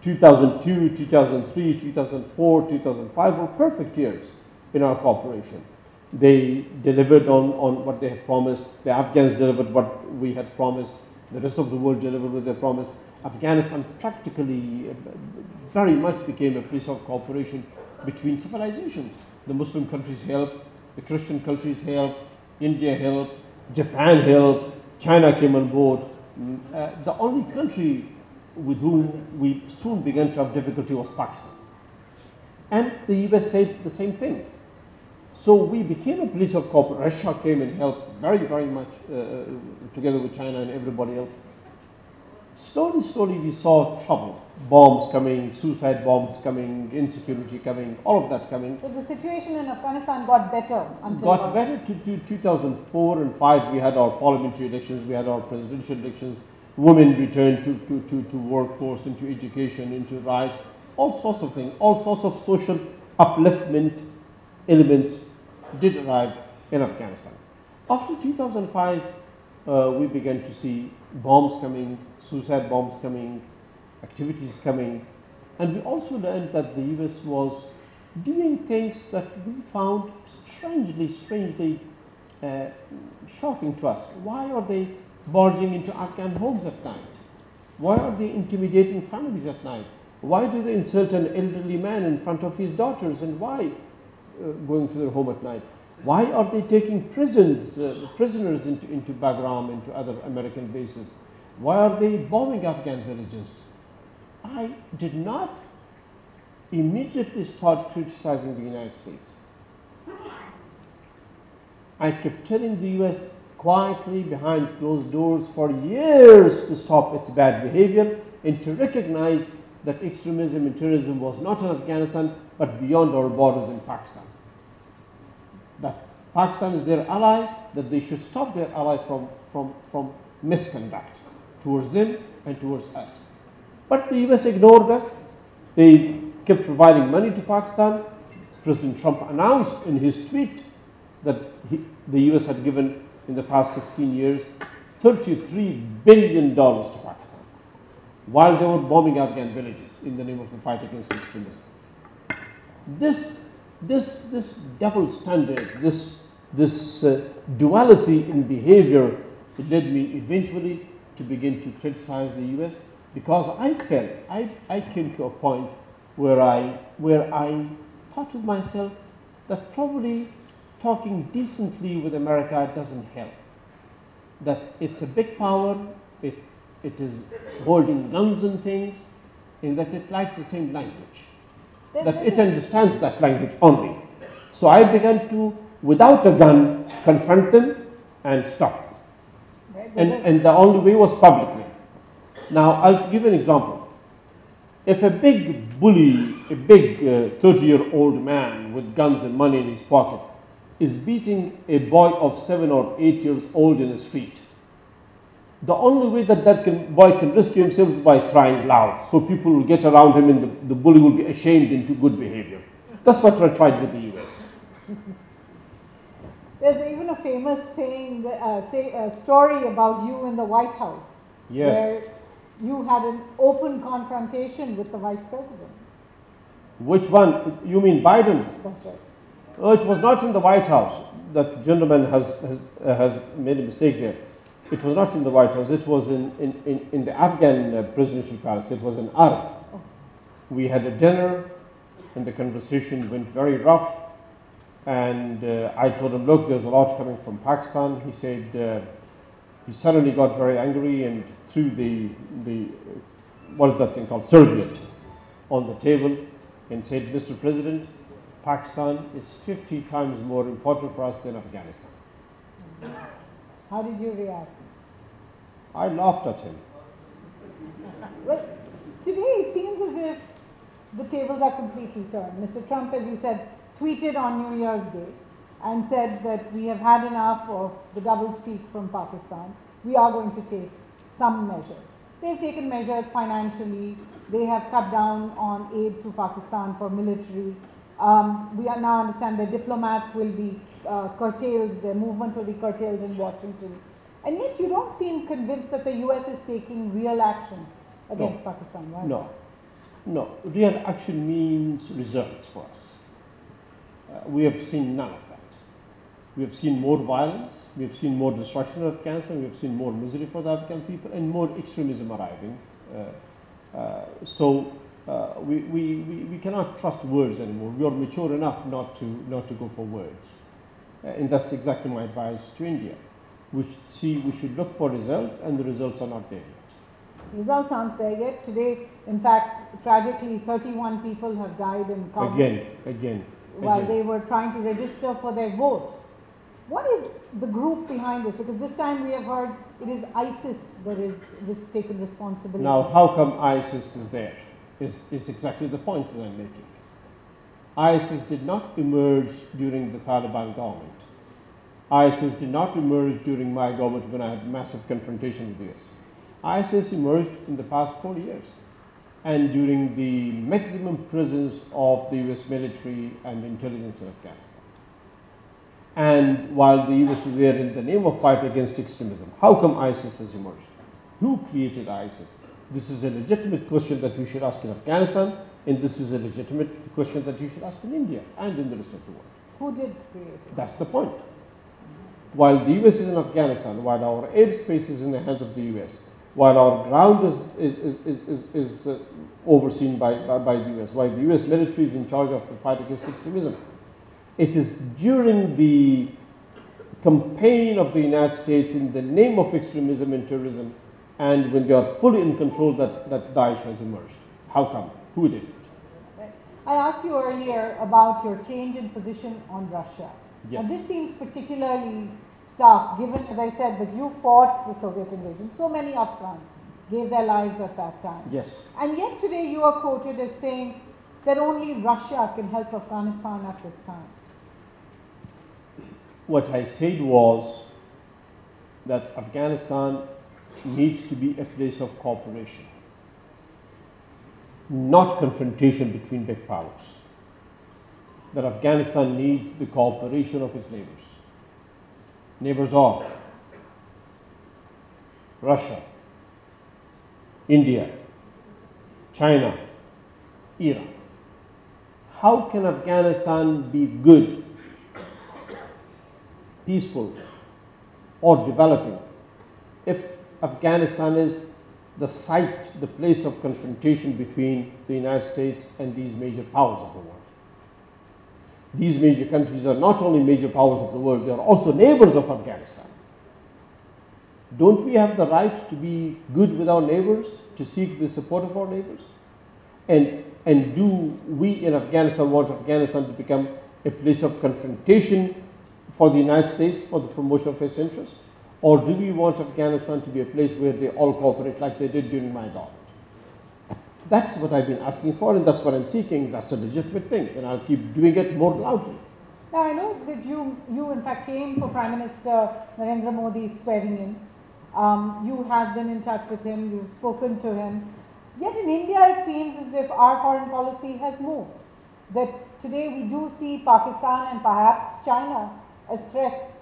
2002, 2003, 2004, 2005 were perfect years in our cooperation. They delivered on what they had promised. The Afghans delivered what we had promised. The rest of the world delivered what they promised. Afghanistan practically very much became a place of cooperation between civilizations. The Muslim countries helped, the Christian countries helped, India helped, Japan helped, China came on board. The only country with whom we soon began to have difficulty was Pakistan. And the US said the same thing. So we became a place of cooperation. Russia came and helped very, very much together with China and everybody else. Slowly, slowly we saw trouble. Bombs coming, suicide bombs coming, insecurity coming, all of that coming. So the situation in Afghanistan got better until Got better to 2004 and 5. We had our parliamentary elections, we had our presidential elections. Women returned to workforce, into education, into rights, all sorts of things, all sorts of social upliftment elements did arrive in Afghanistan. After 2005, we began to see bombs coming, suicide bombs coming, activities coming, and we also learned that the US was doing things that we found strangely shocking to us. Why are they barging into Afghan homes at night? Why are they intimidating families at night? Why do they insult an elderly man in front of his daughters and wife going to their home at night? Why are they taking prisoners into Bagram, into other American bases? Why are they bombing Afghan villages? I did not immediately start criticizing the United States. I kept telling the US quietly behind closed doors for years to stop its bad behavior and to recognize that extremism and terrorism was not in Afghanistan but beyond our borders in Pakistan. That Pakistan is their ally, that they should stop their ally from misconduct towards them and towards us. But the US ignored us. They kept providing money to Pakistan. President Trump announced in his tweet that the US had given in the past 16 years $33 billion to Pakistan while they were bombing Afghan villages in the name of the fight against extremism. This double standard, this duality in behavior led me eventually to begin to criticize the US because I felt I came to a point where I thought to myself that probably talking decently with America doesn't help. That it's a big power, it is holding guns and things, and that it likes the same language. That it understands that language only. So I began to, without a gun, confront them and stop. And the only way was publicly. Now I'll give an example. If a big bully, a big 30-year-old man with guns and money in his pocket is beating a boy of 7 or 8 years old in the street, the only way that boy can rescue himself is by crying loud, so people will get around him and the bully will be ashamed into good behavior. That's what I tried with the US. There's even a famous saying, story about you in the White House, yes, where you had an open confrontation with the Vice President. Which one? You mean Biden? That's right. Oh, it was not in the White House. That gentleman has made a mistake there. It was not in the White House. It was in the Afghan presidential palace. It was in Arab. Oh. We had a dinner, and the conversation went very rough. And I told him, look, there's a lot coming from Pakistan. He said he suddenly got very angry and threw the what is that thing called, serviette on the table and said, Mr. President, Pakistan is 50 times more important for us than Afghanistan. How did you react? I laughed at him. Well, today it seems as if the tables are completely turned. Mr. Trump, as you said, tweeted on New Year's Day and said that we have had enough of the doublespeak from Pakistan. We are going to take some measures. They've taken measures financially. They have cut down on aid to Pakistan for military. We are now understand that diplomats will be curtailed, their movement will be curtailed in Washington. And yet you don't seem convinced that the US is taking real action against Pakistan. Why? No. Real action means results for us. We have seen none of that. We have seen more violence, we have seen more destruction of Afghanistan, we have seen more misery for the Afghan people, and more extremism arriving. So we cannot trust words anymore. We are mature enough not to go for words. And that's exactly my advice to India. We should look for results, and the results are not there yet. Results aren't there yet. Today, in fact, tragically, 31 people have died in Kabul. Again. While they were trying to register for their vote. What is the group behind this? Because this time we have heard it is ISIS that is taken responsibility. Now, how come ISIS is there? Is exactly the point that I'm making. ISIS did not emerge during the Taliban government. ISIS did not emerge during my government when I had massive confrontation with the US. ISIS emerged in the past 40 years and during the maximum presence of the US military and intelligence in Afghanistan. And while the US is there in the name of fight against extremism, how come ISIS has emerged? Who created ISIS? This is a legitimate question that we should ask in Afghanistan, and this is a legitimate question that you should ask in India and in the rest of the world. Who did create it? That's the point. While the US is in Afghanistan, while our airspace is in the hands of the US, while our ground is overseen by the US, while the US military is in charge of the fight against extremism, it is during the campaign of the United States in the name of extremism and terrorism, and when they are fully in control, that Daesh has emerged. How come? Who did it? Right. I asked you earlier about your change in position on Russia. Yes. And this seems particularly stark, given, as I said, that you fought the Soviet invasion. So many Afghans gave their lives at that time. Yes. And yet today you are quoted as saying that only Russia can help Afghanistan at this time. What I said was that Afghanistan needs to be a place of cooperation, not confrontation between big powers. That Afghanistan needs the cooperation of its neighbors. Neighbors are Russia, India, China, Iran. How can Afghanistan be good, peaceful, or developing if Afghanistan is the site, the place of confrontation between the United States and these major powers of the world? These major countries are not only major powers of the world, they are also neighbors of Afghanistan. Don't we have the right to be good with our neighbors, to seek the support of our neighbors? And do we in Afghanistan want Afghanistan to become a place of confrontation for the United States for the promotion of its interests? Or do we want Afghanistan to be a place where they all cooperate like they did during my government? That's what I've been asking for, and that's what I'm seeking. That's a legitimate thing, and I'll keep doing it more loudly. Now, I know that you in fact came for Prime Minister Narendra Modi's swearing in. You have been in touch with him, you've spoken to him. Yet in India, it seems as if our foreign policy has moved. That today we do see Pakistan and perhaps China as threats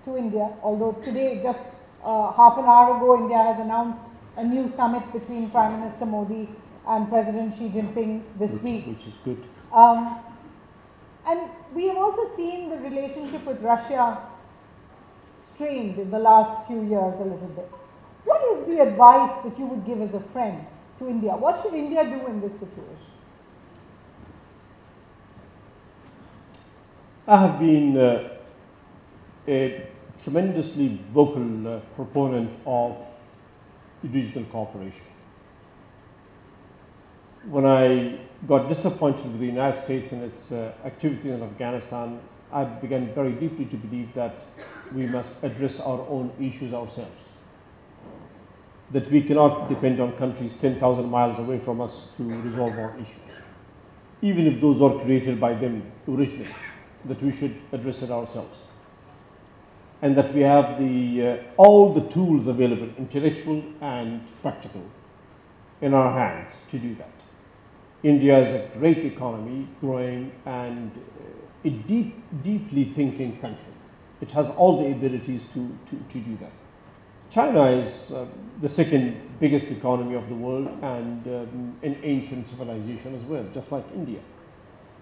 to India, although today, just half an hour ago, India has announced a new summit between Prime Minister Modi and President Xi Jinping this week. Which is good. And we have also seen the relationship with Russia strained in the last few years a little bit. What is the advice that you would give as a friend to India? What should India do in this situation? I have been a tremendously vocal proponent of regional cooperation. When I got disappointed with the United States in its activity in Afghanistan, I began very deeply to believe that we must address our own issues ourselves. That we cannot depend on countries 10,000 miles away from us to resolve our issues, even if those are created by them originally, that we should address it ourselves. And that we have all the tools available, intellectual and practical, in our hands to do that. India is a great economy, growing, and a deeply thinking country. It has all the abilities to do that. China is the second biggest economy of the world and an ancient civilization as well, just like India.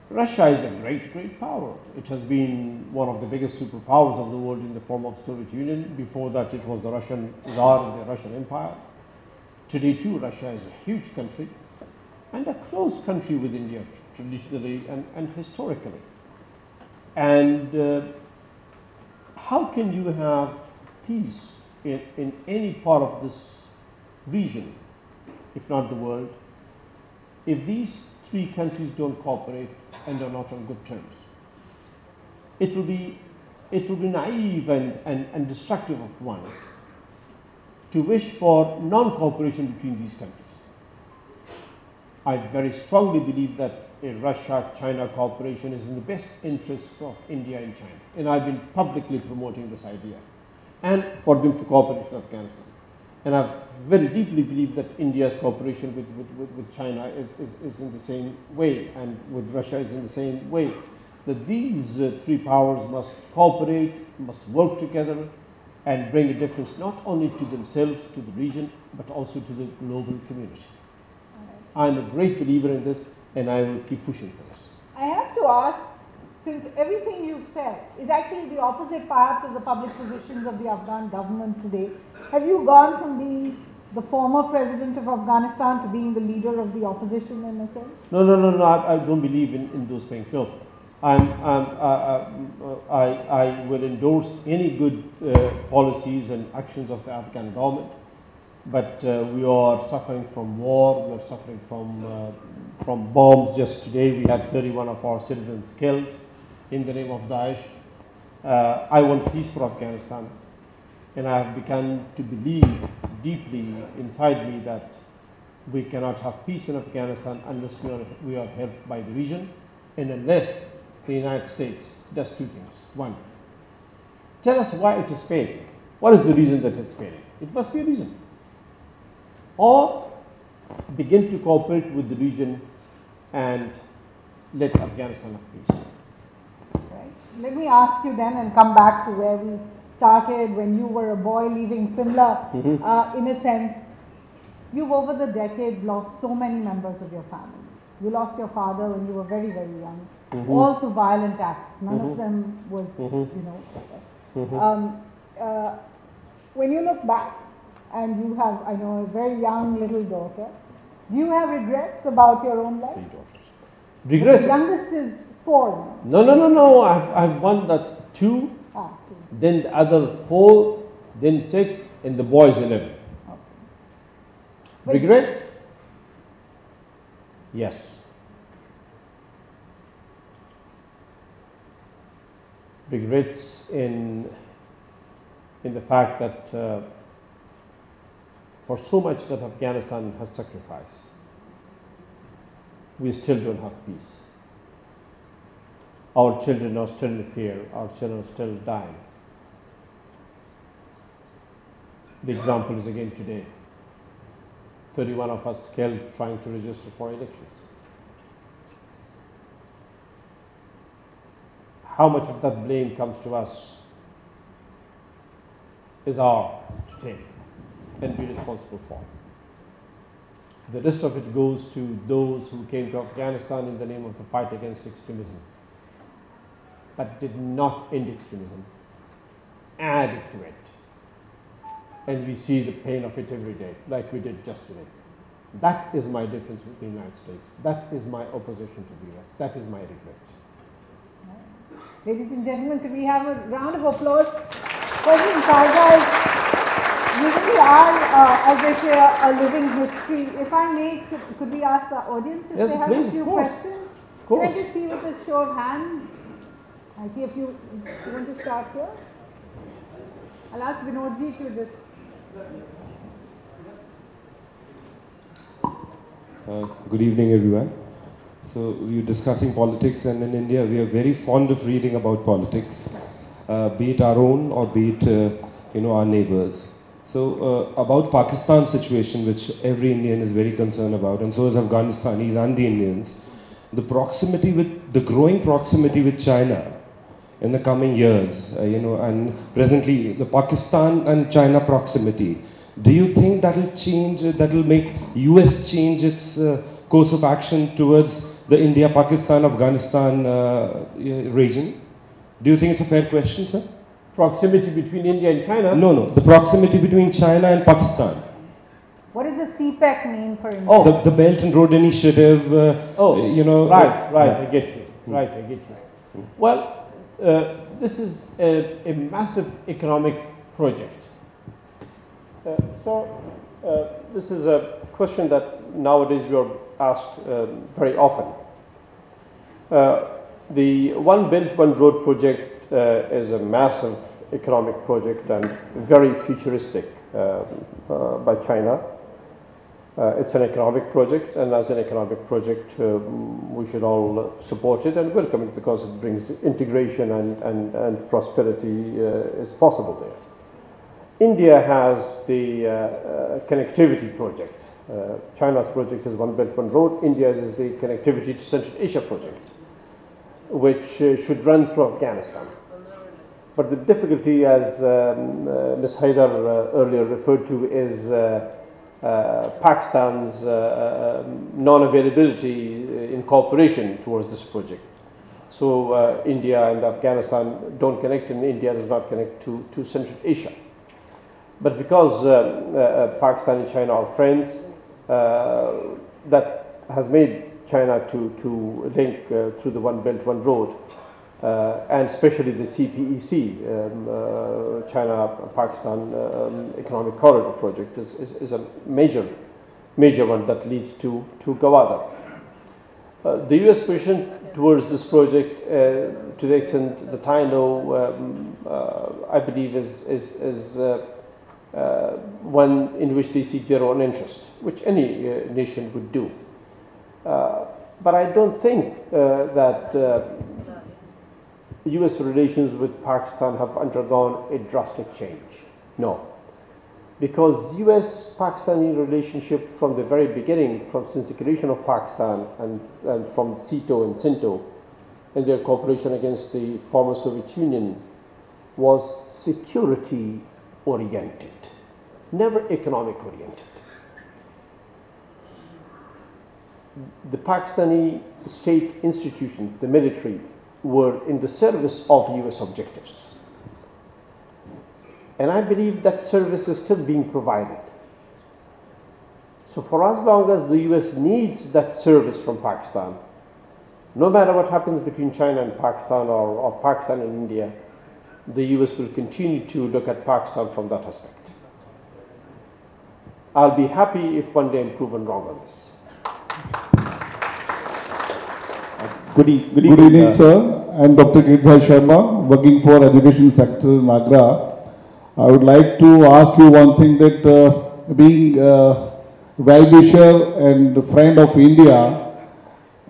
Russia is a great power. It has been one of the biggest superpowers of the world in the form of the Soviet Union. Before that, it was the Russian Tsar and the Russian Empire. Today, too, Russia is a huge country and a close country with India, traditionally and historically. And how can you have peace in any part of this region, if not the world, if these three countries don't cooperate and are not on good terms? It will be naive and destructive of one to wish for non-cooperation between these countries. I very strongly believe that a Russia-China cooperation is in the best interests of India and China, and I've been publicly promoting this idea, and for them to cooperate with Afghanistan. And I very deeply believe that India's cooperation with China is in the same way, and with Russia is in the same way, that these three powers must cooperate, must work together, and bring a difference not only to themselves, to the region, but also to the global community. I'm a great believer in this, and I will keep pushing for this. I have to ask, since everything you've said is actually the opposite perhaps of the public positions of the Afghan government today, have you gone from being the former president of Afghanistan to being the leader of the opposition in a sense? No, I don't believe in those things, no. I will endorse any good policies and actions of the Afghan government, but we are suffering from war, we are suffering from bombs. Just today we had 31 of our citizens killed in the name of Daesh. I want peace for Afghanistan, and I have begun to believe deeply inside me that we cannot have peace in Afghanistan unless we are helped by the region, and unless the United States does two things. One, tell us why it is failing. What is the reason that it's failing? It must be a reason. Or begin to cooperate with the region and let Afghanistan have peace. Right. Let me ask you then and come back to where we started when you were a boy leaving Simla. In a sense, you've over the decades lost so many members of your family. You lost your father when you were very, very young, all to violent acts. None of them was, when you look back, and you have, I know, a very young little daughter, do you have regrets about your own life? 3 daughters. Regrets? The youngest is 4. No. I've one that 2, then the other 4, then 6, and the boy is 11. Okay. Regrets? Yes. Regrets in the fact that for so much that Afghanistan has sacrificed, we still don't have peace. Our children are still in fear, our children are still dying. The example is again today. 31 of us killed trying to register for elections. How much of that blame comes to us is ours to take and be responsible for. The rest of it goes to those who came to Afghanistan in the name of the fight against extremism, but did not end extremism, added to it. And we see the pain of it every day, like we did just today. That is my difference with the United States. That is my opposition to the US. That is my regret. Ladies and gentlemen, could we have a round of applause? President Karzai, usually as they say, a living history. If I may, could we ask the audience if they have a few questions? Can I just see with a show of hands? I see a few. You want to start here? I'll ask Vinodji to just. Good evening, everyone. So we're discussing politics, and in India we are very fond of reading about politics, be it our own or be it our neighbors. So about Pakistan's situation, which every Indian is very concerned about, and so is Afghanistanis and the Indians, the growing proximity with China in the coming years, and presently the Pakistan and China proximity. Do you think that will change? That will make US change its course of action towards the India, Pakistan, Afghanistan region? Do you think it's a fair question, sir? Proximity between India and China? No. The proximity between China and Pakistan. What does the CPEC mean for India? Oh, the Belt and Road Initiative. Right. I get you. Right, I get you. Well, this is a massive economic project. This is a question that nowadays we are asked very often. The One Belt, One Road project is a massive economic project and very futuristic. by China. It's an economic project, and as an economic project, we should all support it and welcome it because it brings integration and prosperity is possible there. India has the connectivity project. China's project is One Belt, One Road. India's is the connectivity to Central Asia project, which should run through Afghanistan. But the difficulty, as Ms. Haidar earlier referred to, is Pakistan's non-availability in cooperation towards this project. So India and Afghanistan don't connect, and India does not connect to Central Asia. But because Pakistan and China are friends, that has made China to link through the One Belt, One Road, and especially the CPEC, China-Pakistan Economic Corridor project is a major one that leads to Gawada. The US position towards this project, to the extent that I know, I believe is one in which they seek their own interest, which any nation would do. But I don't think that US relations with Pakistan have undergone a drastic change. No. Because US-Pakistani relationship from the very beginning, since the creation of Pakistan and from SEATO and CINTO and their cooperation against the former Soviet Union, was security-oriented, never economic-oriented. The Pakistani state institutions, the military, were in the service of US objectives. And I believe that service is still being provided. So for as long as the US needs that service from Pakistan, no matter what happens between China and Pakistan or Pakistan and India, the US will continue to look at Pakistan from that aspect. I'll be happy if one day I'm proven wrong on this. Good evening, sir. I'm Dr. Girdhar Sharma, working for education sector in Agra. I would like to ask you one thing, that being well-wisher and friend of India,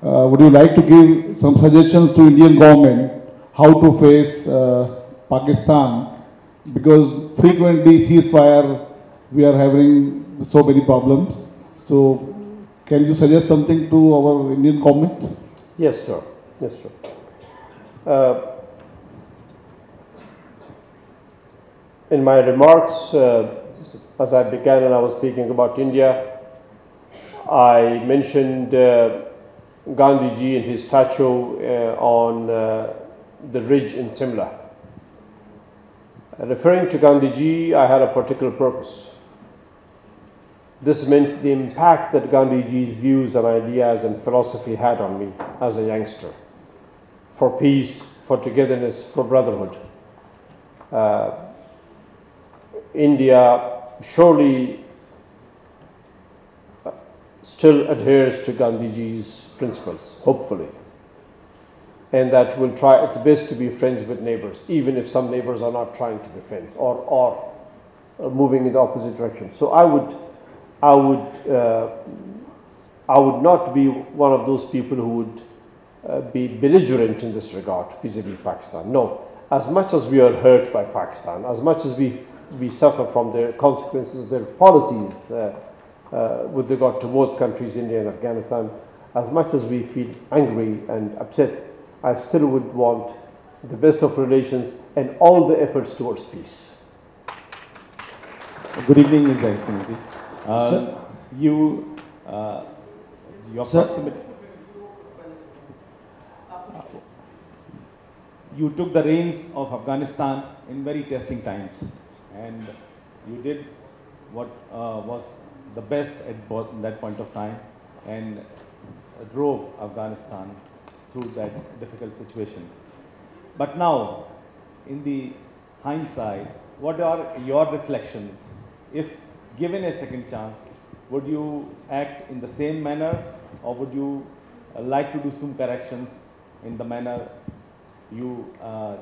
would you like to give some suggestions to Indian government how to face Pakistan? Because frequently ceasefire, we are having so many problems. So can you suggest something to our Indian government? Yes, sir. Yes, sir. In my remarks, as I began and I was speaking about India, I mentioned Gandhiji and his statue on the ridge in Simla. Referring to Gandhiji, I had a particular purpose. This meant the impact that Gandhiji's views and ideas and philosophy had on me as a youngster, for peace, for togetherness, for brotherhood. India surely still adheres to Gandhiji's principles, hopefully, and that will try its best to be friends with neighbors, even if some neighbors are not trying to be friends or moving in the opposite direction. So I would not be one of those people who would be belligerent in this regard vis-a-vis Pakistan. No, as much as we are hurt by Pakistan, as much as we suffer from their consequences, their policies with regard to both countries, India and Afghanistan, as much as we feel angry and upset, I still would want the best of relations and all the efforts towards peace. Good evening, His Excellency. Your proximity. You took the reins of Afghanistan in very testing times, and you did what was the best at that point of time, and drove Afghanistan through that difficult situation. But now, in the hindsight, what are your reflections? If given a second chance, would you act in the same manner, or would you like to do some corrections in the manner you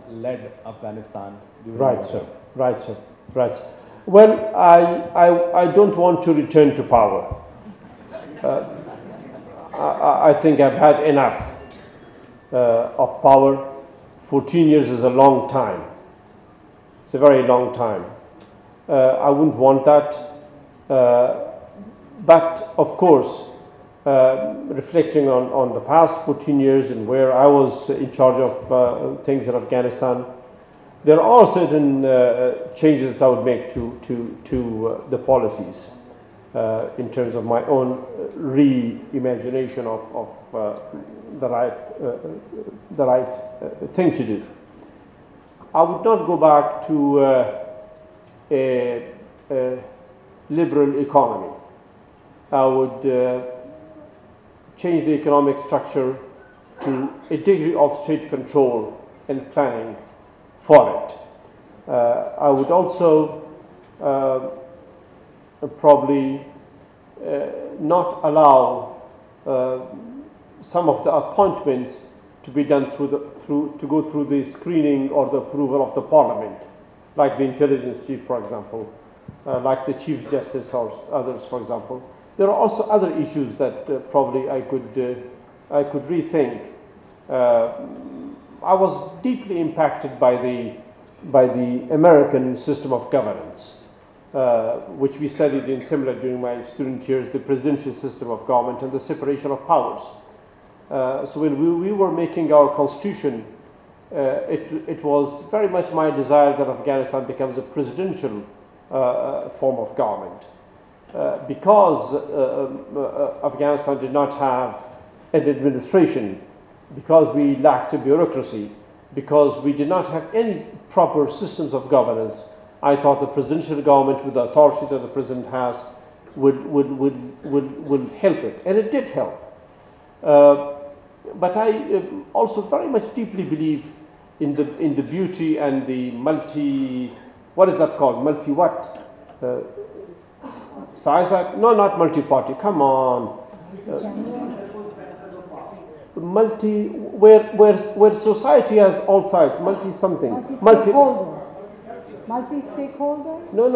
led Afghanistan? Right, sir. Right, sir. Right. Well, I don't want to return to power. I think I've had enough of power. 14 years is a long time. It's a very long time. I wouldn't want that. But of course, reflecting on the past 14 years and where I was in charge of things in Afghanistan, there are certain changes that I would make to the policies in terms of my own reimagination of the right thing to do. I would not go back to a liberal economy. I would change the economic structure to a degree of state control and planning for it. I would also probably not allow some of the appointments to be done to go through the screening or the approval of the parliament, like the intelligence chief, for example, like the chief justice or others, for example. There are also other issues that probably I could rethink. I was deeply impacted by the American system of governance, which we studied in similar during my student years, the presidential system of government and the separation of powers. So when we were making our constitution, it was very much my desire that Afghanistan becomes a presidential form of government. Because Afghanistan did not have an administration, because we lacked a bureaucracy, because we did not have any proper systems of governance, I thought the presidential government with the authority that the president has would help it, and it did help. But I also very much deeply believe in the beauty and the what is that called? Multi what? No, not multi-party. Come on. Multi, where society has all sides. Multi something. Multi-stakeholder? No.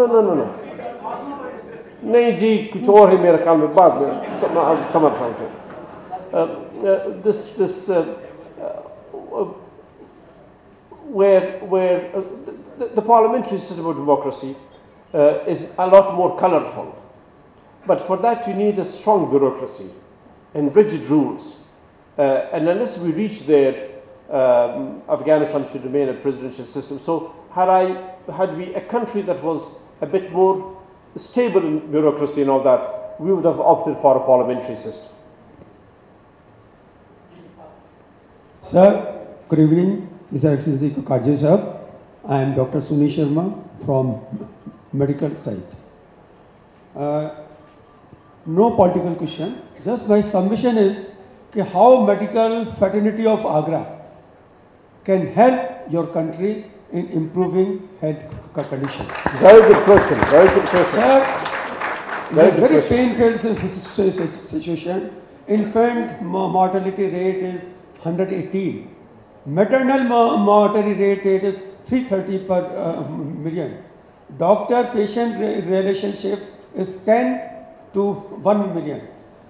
नहीं जी कुछ और है मेरे ख्याल में बाद में समझ रहा हूँ this where the parliamentary system of democracy is a lot more colorful, but for that you need a strong bureaucracy and rigid rules, and unless we reach there, Afghanistan should remain a presidential system. So had we a country that was a bit more stable in bureaucracy and all that, we would have opted for a parliamentary system. Sir, good evening. His Excellency Kajay Sahab. I am Dr. Suni Sharma from medical side. No political question. Just my submission is how medical fraternity of Agra can help your country in improving health conditions. Very good question. Very good question. Sir, very painful situation. Infant mortality rate is 118. Maternal mortality rate is 330 per million. Doctor-patient relationship is 10 to 1 million.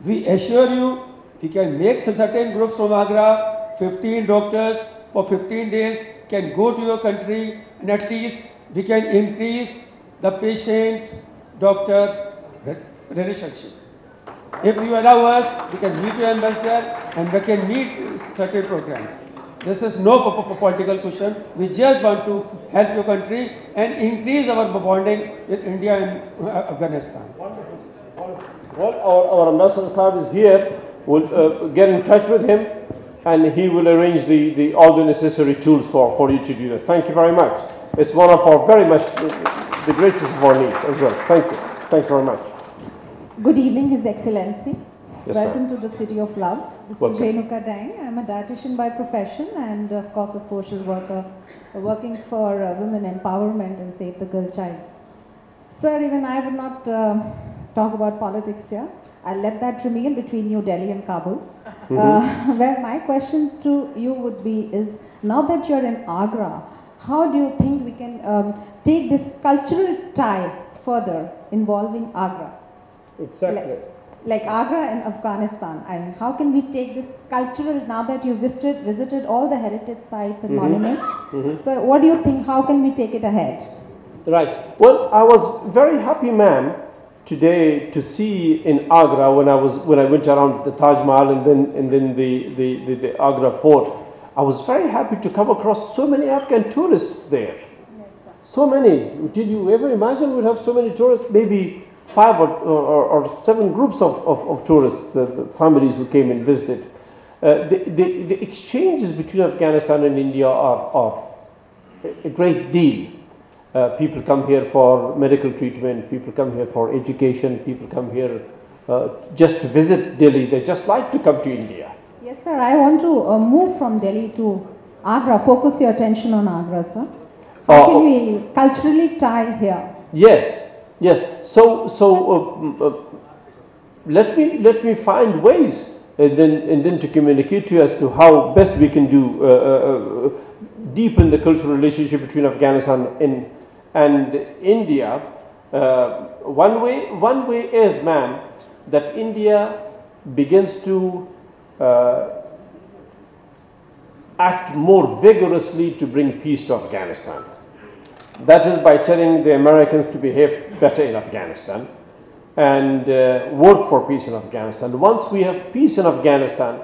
We assure you, we can make certain groups from Agra, 15 doctors for 15 days can go to your country, and at least we can increase the patient-doctor relationship. If you allow us, we can meet your ambassador and we can meet certain program. This is no political question. We just want to help your country and increase our bonding with India and Afghanistan. Wonderful. Well, our ambassador Sahib is here. We'll get in touch with him, and he will arrange all the necessary tools for you to do that. Thank you very much. It's one of our very much the greatest of our needs as well. Thank you. Thank you very much. Good evening, His Excellency. Yes, welcome to the City of Love. This welcome. is Renuka Dang. I'm a dietitian by profession and of course a social worker working for women empowerment and Save the Girl Child. Sir, even I would not talk about politics here. I'll let that remain between New Delhi and Kabul. Where my question to you would be is, now that you're in Agra, how do you think we can take this cultural tie further involving Agra? Exactly. Like Agra in Afghanistan, and how can we take this cultural, now that you've visited all the heritage sites and monuments, so what do you think, how can we take it ahead? Right. Well, I was very happy, ma'am, today to see in Agra when I went around the Taj Mahal and then the Agra fort. I was very happy to come across so many Afghan tourists there. Yes, sir. So many. Did you ever imagine we'd have so many tourists? Maybe 5 or 7 groups of tourists, families who came and visited. The exchanges between Afghanistan and India are a great deal. People come here for medical treatment, people come here for education, people come here just to visit Delhi. They just like to come to India. Yes, sir. I want to move from Delhi to Agra. Focus your attention on Agra, sir. How can we culturally tie here? Yes. Yes, so let me find ways and then to communicate to you as to how best we can do deepen the cultural relationship between Afghanistan and India. One way is, ma'am, that India begins to act more vigorously to bring peace to Afghanistan. That is by telling the Americans to behave better in Afghanistan and work for peace in Afghanistan. Once we have peace in Afghanistan,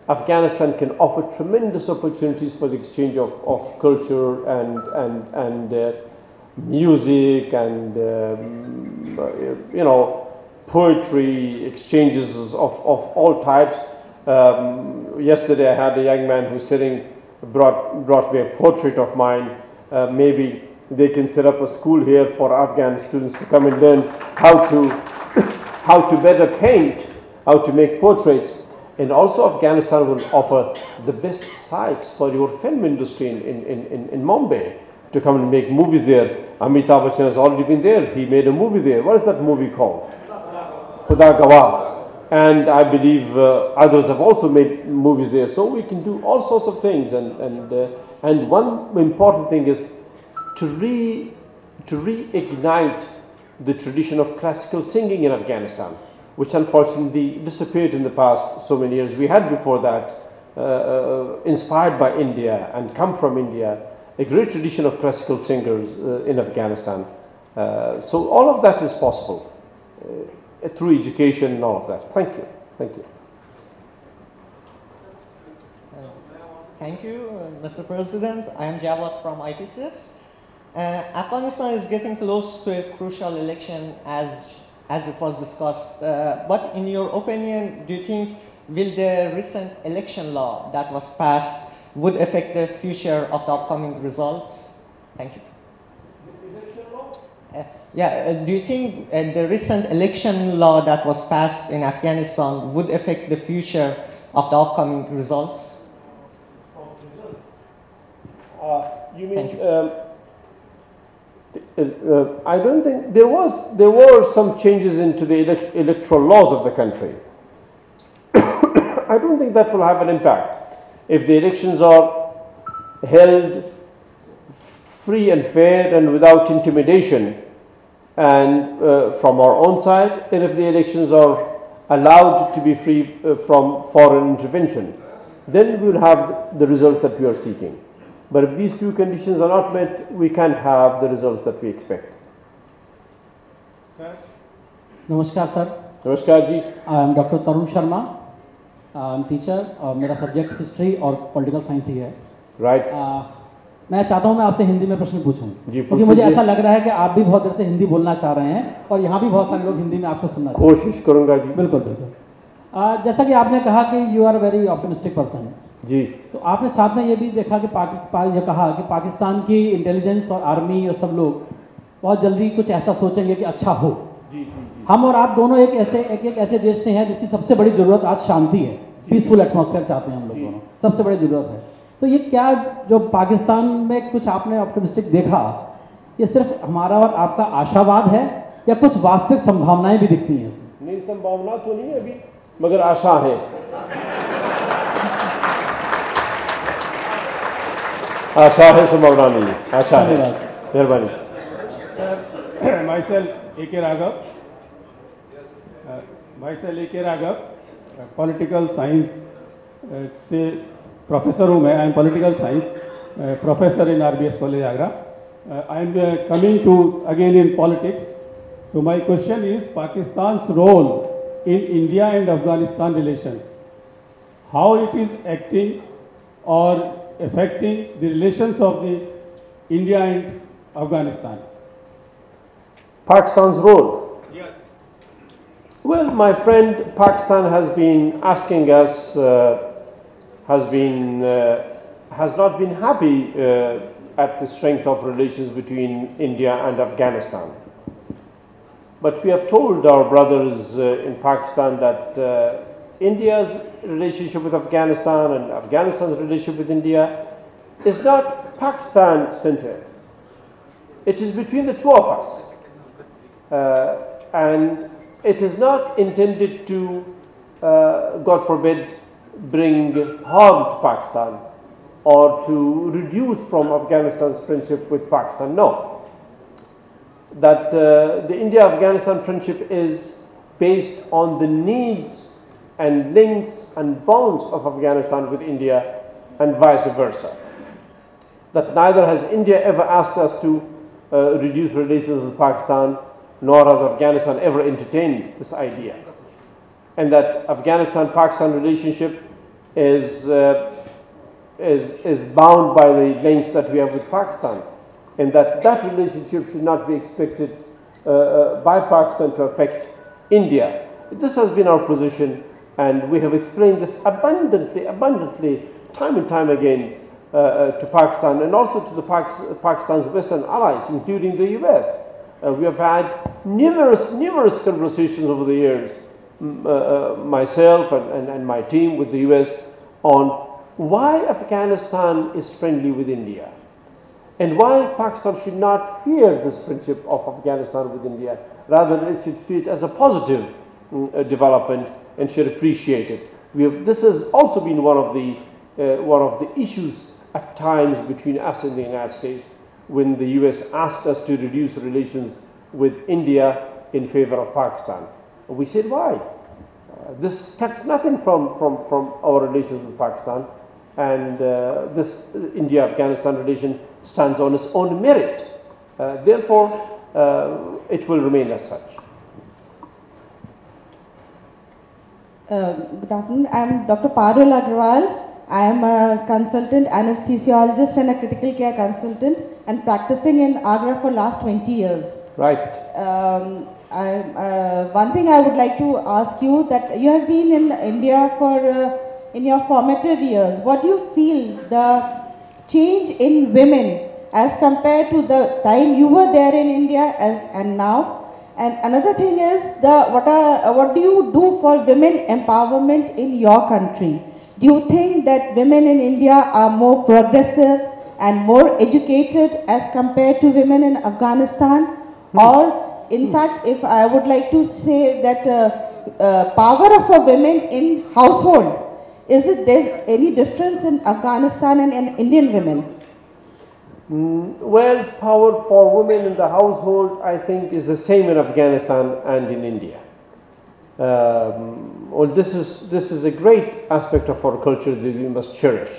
Afghanistan can offer tremendous opportunities for the exchange of culture and music and poetry, exchanges of all types. Yesterday I had a young man who's brought me a portrait of mine. Maybe they can set up a school here for Afghan students to come and learn how to better paint, how to make portraits. And also Afghanistan will offer the best sites for your film industry in Mumbai to come and make movies there. Amitabh Bachchan has already been there. He made a movie there. What is that movie called? Khuda Gawah. And I believe others have also made movies there. So we can do all sorts of things. And one important thing is to reignite the tradition of classical singing in Afghanistan, which unfortunately disappeared in the past so many years. We had before that, inspired by India and come from India, a great tradition of classical singers in Afghanistan. So all of that is possible through education and all of that. Thank you. Thank you. Thank you, Mr. President. I am Jawad from IPCS. Afghanistan is getting close to a crucial election as it was discussed. But in your opinion, do you think will the recent election law that was passed would affect the future of the upcoming results? Thank you. Do you think the recent election law that was passed in Afghanistan would affect the future of the upcoming results? You mean? I don't think there were some changes into the electoral laws of the country. I don't think that will have an impact. If the elections are held free and fair and without intimidation, and from our own side, and if the elections are allowed to be free from foreign intervention, then we will have the results that we are seeking. But if these two conditions are not met, we can't have the results that we expect. Sir? Namaskar, sir. Namaskar, ji. I am Dr. Tarun Sharma. I am teacher. मेरा subject history और political science ही है. Right. मैं चाहता हूँ मैं आपसे हिंदी में प्रश्न पूछूं, क्योंकि मुझे ऐसा लग रहा है कि आप भी बहुत देर से हिंदी बोलना चाह रहे हैं और यहाँ भी बहुत सारे लोग हिंदी में आपको सुनना चाहते हैं. कोशिश करूँगा जी. बिल्कुल बिल्कुल. जैसा कि आपने कहा कि you are very optimistic person जी, तो आपने साथ में ये भी देखा कि पाकिस्तान, ये कहा कि पाकिस्तान की इंटेलिजेंस और आर्मी और सब लोग बहुत जल्दी कुछ ऐसा सोचेंगे कि अच्छा हो. जी. हम और आप दोनों एक ऐसे देश से हैं जिसकी सबसे बड़ी ज़रूरत आज शांति है. पीसफुल एटमॉस्फेयर चाहते हैं हम लोग दोनों, सबसे बड़ी ज़रूरत है. तो ये क्या जो पाकिस्तान में कुछ आपने ऑप्टिमिस्टिक देखा, ये सिर्फ हमारा और आपका आशावाद है या कुछ वास्तविक संभावनाएं भी दिखती हैं इसमें? नहीं, संभावना तो नहीं है अभी, मगर आशा है. आशा है, संभावना नहीं है. आशा है. मेहरबानी. Myself, A.K. Raghav. Myself A.K. Raghav, political science से professor हूँ मैं. I am political science professor in RBS College Agra. I am coming to again in politics. So my question is Pakistan's role in India and Afghanistan relations. How it is acting or affecting the relations of the India and Afghanistan. Pakistan's role. Yes. Well, my friend, Pakistan has been asking us, has not been happy at the strength of relations between India and Afghanistan. But we have told our brothers in Pakistan that India's relationship with Afghanistan and Afghanistan's relationship with India is not Pakistan-centered. It is between the two of us. And it is not intended to, God forbid, bring harm to Pakistan or to reduce from Afghanistan's friendship with Pakistan. No. That the India-Afghanistan friendship is based on the needs and links and bonds of Afghanistan with India and vice versa. That neither has India ever asked us to reduce relations with Pakistan, nor has Afghanistan ever entertained this idea. And that Afghanistan-Pakistan relationship is bound by the links that we have with Pakistan, and that relationship should not be expected by Pakistan to affect India. This has been our position, and we have explained this abundantly, time and time again to Pakistan, and also to the Pakistan's Western allies, including the US. We have had numerous conversations over the years, myself and my team with the US, on why Afghanistan is friendly with India and why Pakistan should not fear this friendship of Afghanistan with India. Rather, it should see it as a positive development and should appreciate it. This has also been one of the issues at times between us and the United States, when the US asked us to reduce relations with India in favor of Pakistan. We said, why? This cuts nothing from our relations with Pakistan, and this India-Afghanistan relation stands on its own merit. Therefore, it will remain as such. Good afternoon. I am Dr. Parul Agrawal. I am a consultant anesthesiologist and a critical care consultant, and practicing in Agra for last 20 years. Right. One thing I would like to ask you, that you have been in India for in your formative years. What do you feel the change in women as compared to the time you were there in India and now? And another thing is, what do you do for women empowerment in your country? Do you think that women in India are more progressive and more educated as compared to women in Afghanistan? Or, in fact, if I would like to say that power of a women in household, there's any difference in Afghanistan and in Indian women? Well, power for women in the household, I think, is the same in Afghanistan and in India. Well, this is a great aspect of our culture that we must cherish.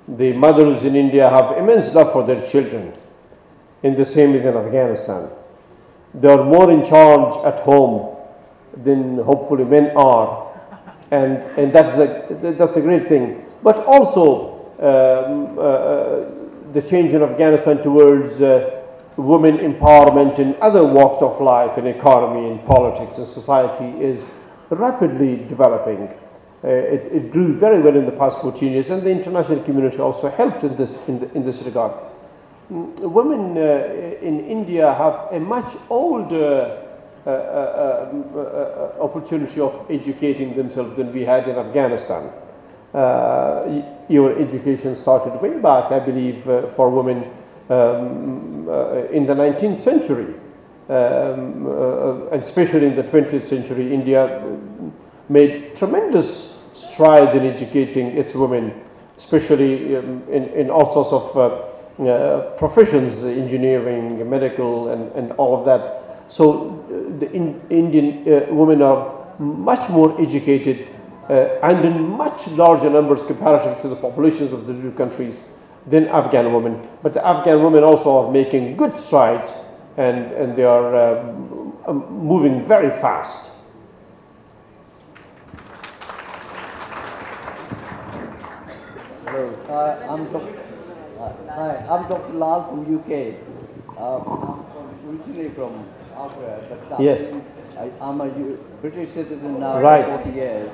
The mothers in India have immense love for their children, and the same is in Afghanistan. They are more in charge at home than hopefully men are, and that's a great thing. But also the change in Afghanistan towards women empowerment in other walks of life, in economy, in politics, and society is rapidly developing. It grew very well in the past 14 years, and the international community also helped in this regard. Women in India have a much older opportunity of educating themselves than we had in Afghanistan. Your education started way back, I believe, for women in the 19th century, and especially in the 20th century. India made tremendous strides in educating its women, especially in all sorts of professions, engineering, medical, and all of that. So the Indian women are much more educated and in much larger numbers comparative to the populations of the two countries than Afghan women. But the Afghan women also are making good strides, and they are moving very fast. Hello, I'm Dr. Lal from UK. I'm originally from Australia, but Yes. I'm a British citizen now Right. for 40 years.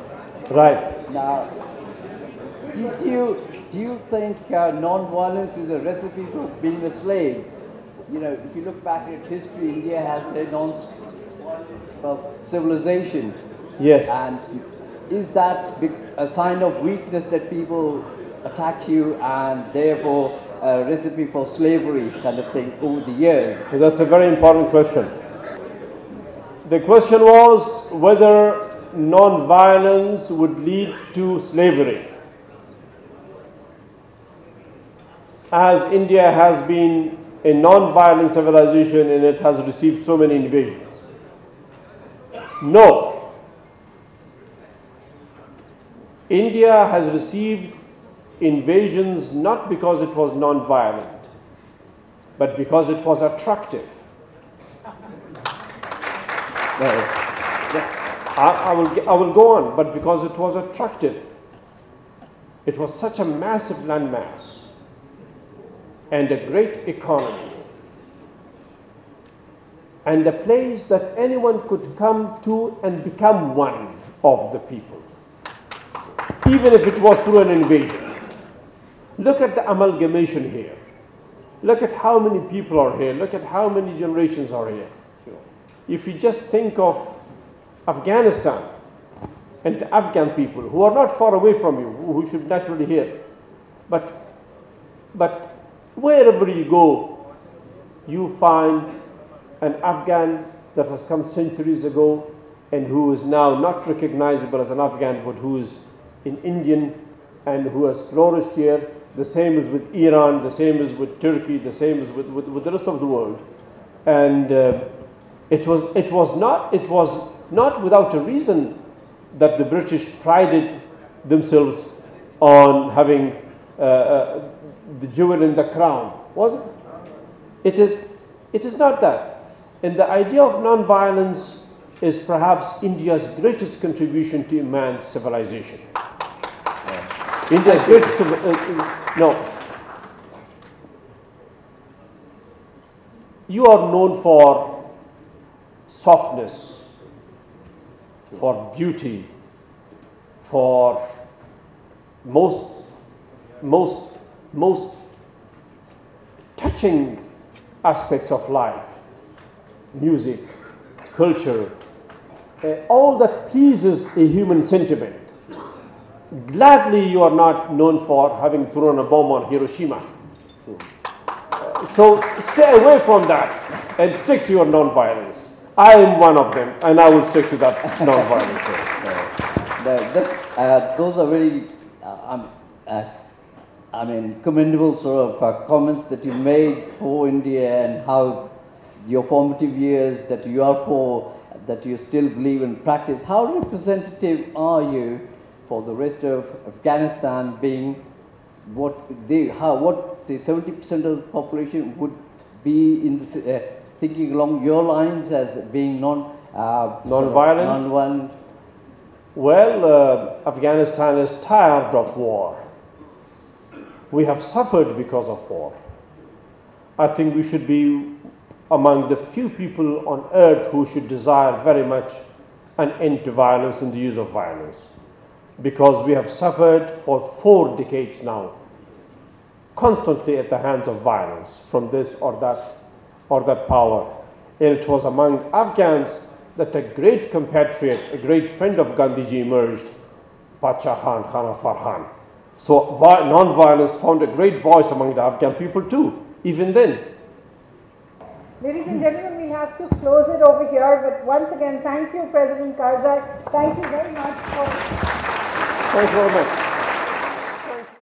Right. Now, do you think non-violence is a recipe for being a slave? You know, if you look back at history, India has a civilization. Yes. And is that a sign of weakness that people attack you and therefore a recipe for slavery kind of thing over the years? So that's a very important question. The question was whether non-violence would lead to slavery. As India has been a non-violent civilization and it has received so many invasions. No. India has received invasions not because it was non-violent, but because it was attractive. I will go on, but because it was attractive. It was such a massive landmass and a great economy, and a place that anyone could come to and become one of the people, even if it was through an invasion. Look at the amalgamation here. Look at how many people are here. Look at how many generations are here. If you just think of Afghanistan and the Afghan people who are not far away from you, who should naturally hear, but wherever you go, you find an Afghan that has come centuries ago and who is now not recognizable as an Afghan, but who is an Indian and who has flourished here. The same is with Iran, the same is with Turkey, the same is with the rest of the world. And it was not without a reason that the British prided themselves on having the jewel in the crown, was it? It is not that. And the idea of non-violence is perhaps India's greatest contribution to man's civilization. India's greatest no. You are known for softness, for beauty, for most touching aspects of life, music, culture, all that pleases a human sentiment. Gladly you are not known for having thrown a bomb on Hiroshima. So stay away from that and stick to your non-violence. I am one of them, and I will stick to that non-violence. Those are very, commendable sort of comments that you made for India and how your formative years that you are for, that you still believe in practice. How representative are you for the rest of Afghanistan, being what say 70% of the population would be in the, thinking along your lines as being non-violent? Non-violent. Well, Afghanistan is tired of war. We have suffered because of war. I think we should be among the few people on earth who should desire very much an end to violence and the use of violence, because we have suffered for 4 decades now, constantly at the hands of violence from this or that power. And it was among Afghans that a great compatriot, a great friend of Gandhiji emerged, Pacha Khan, Khana Farhan. So non-violence found a great voice among the Afghan people too, even then. Ladies and gentlemen, we have to close it over here, but once again, thank you, President Karzai. Thank you very much for... Thank you very much.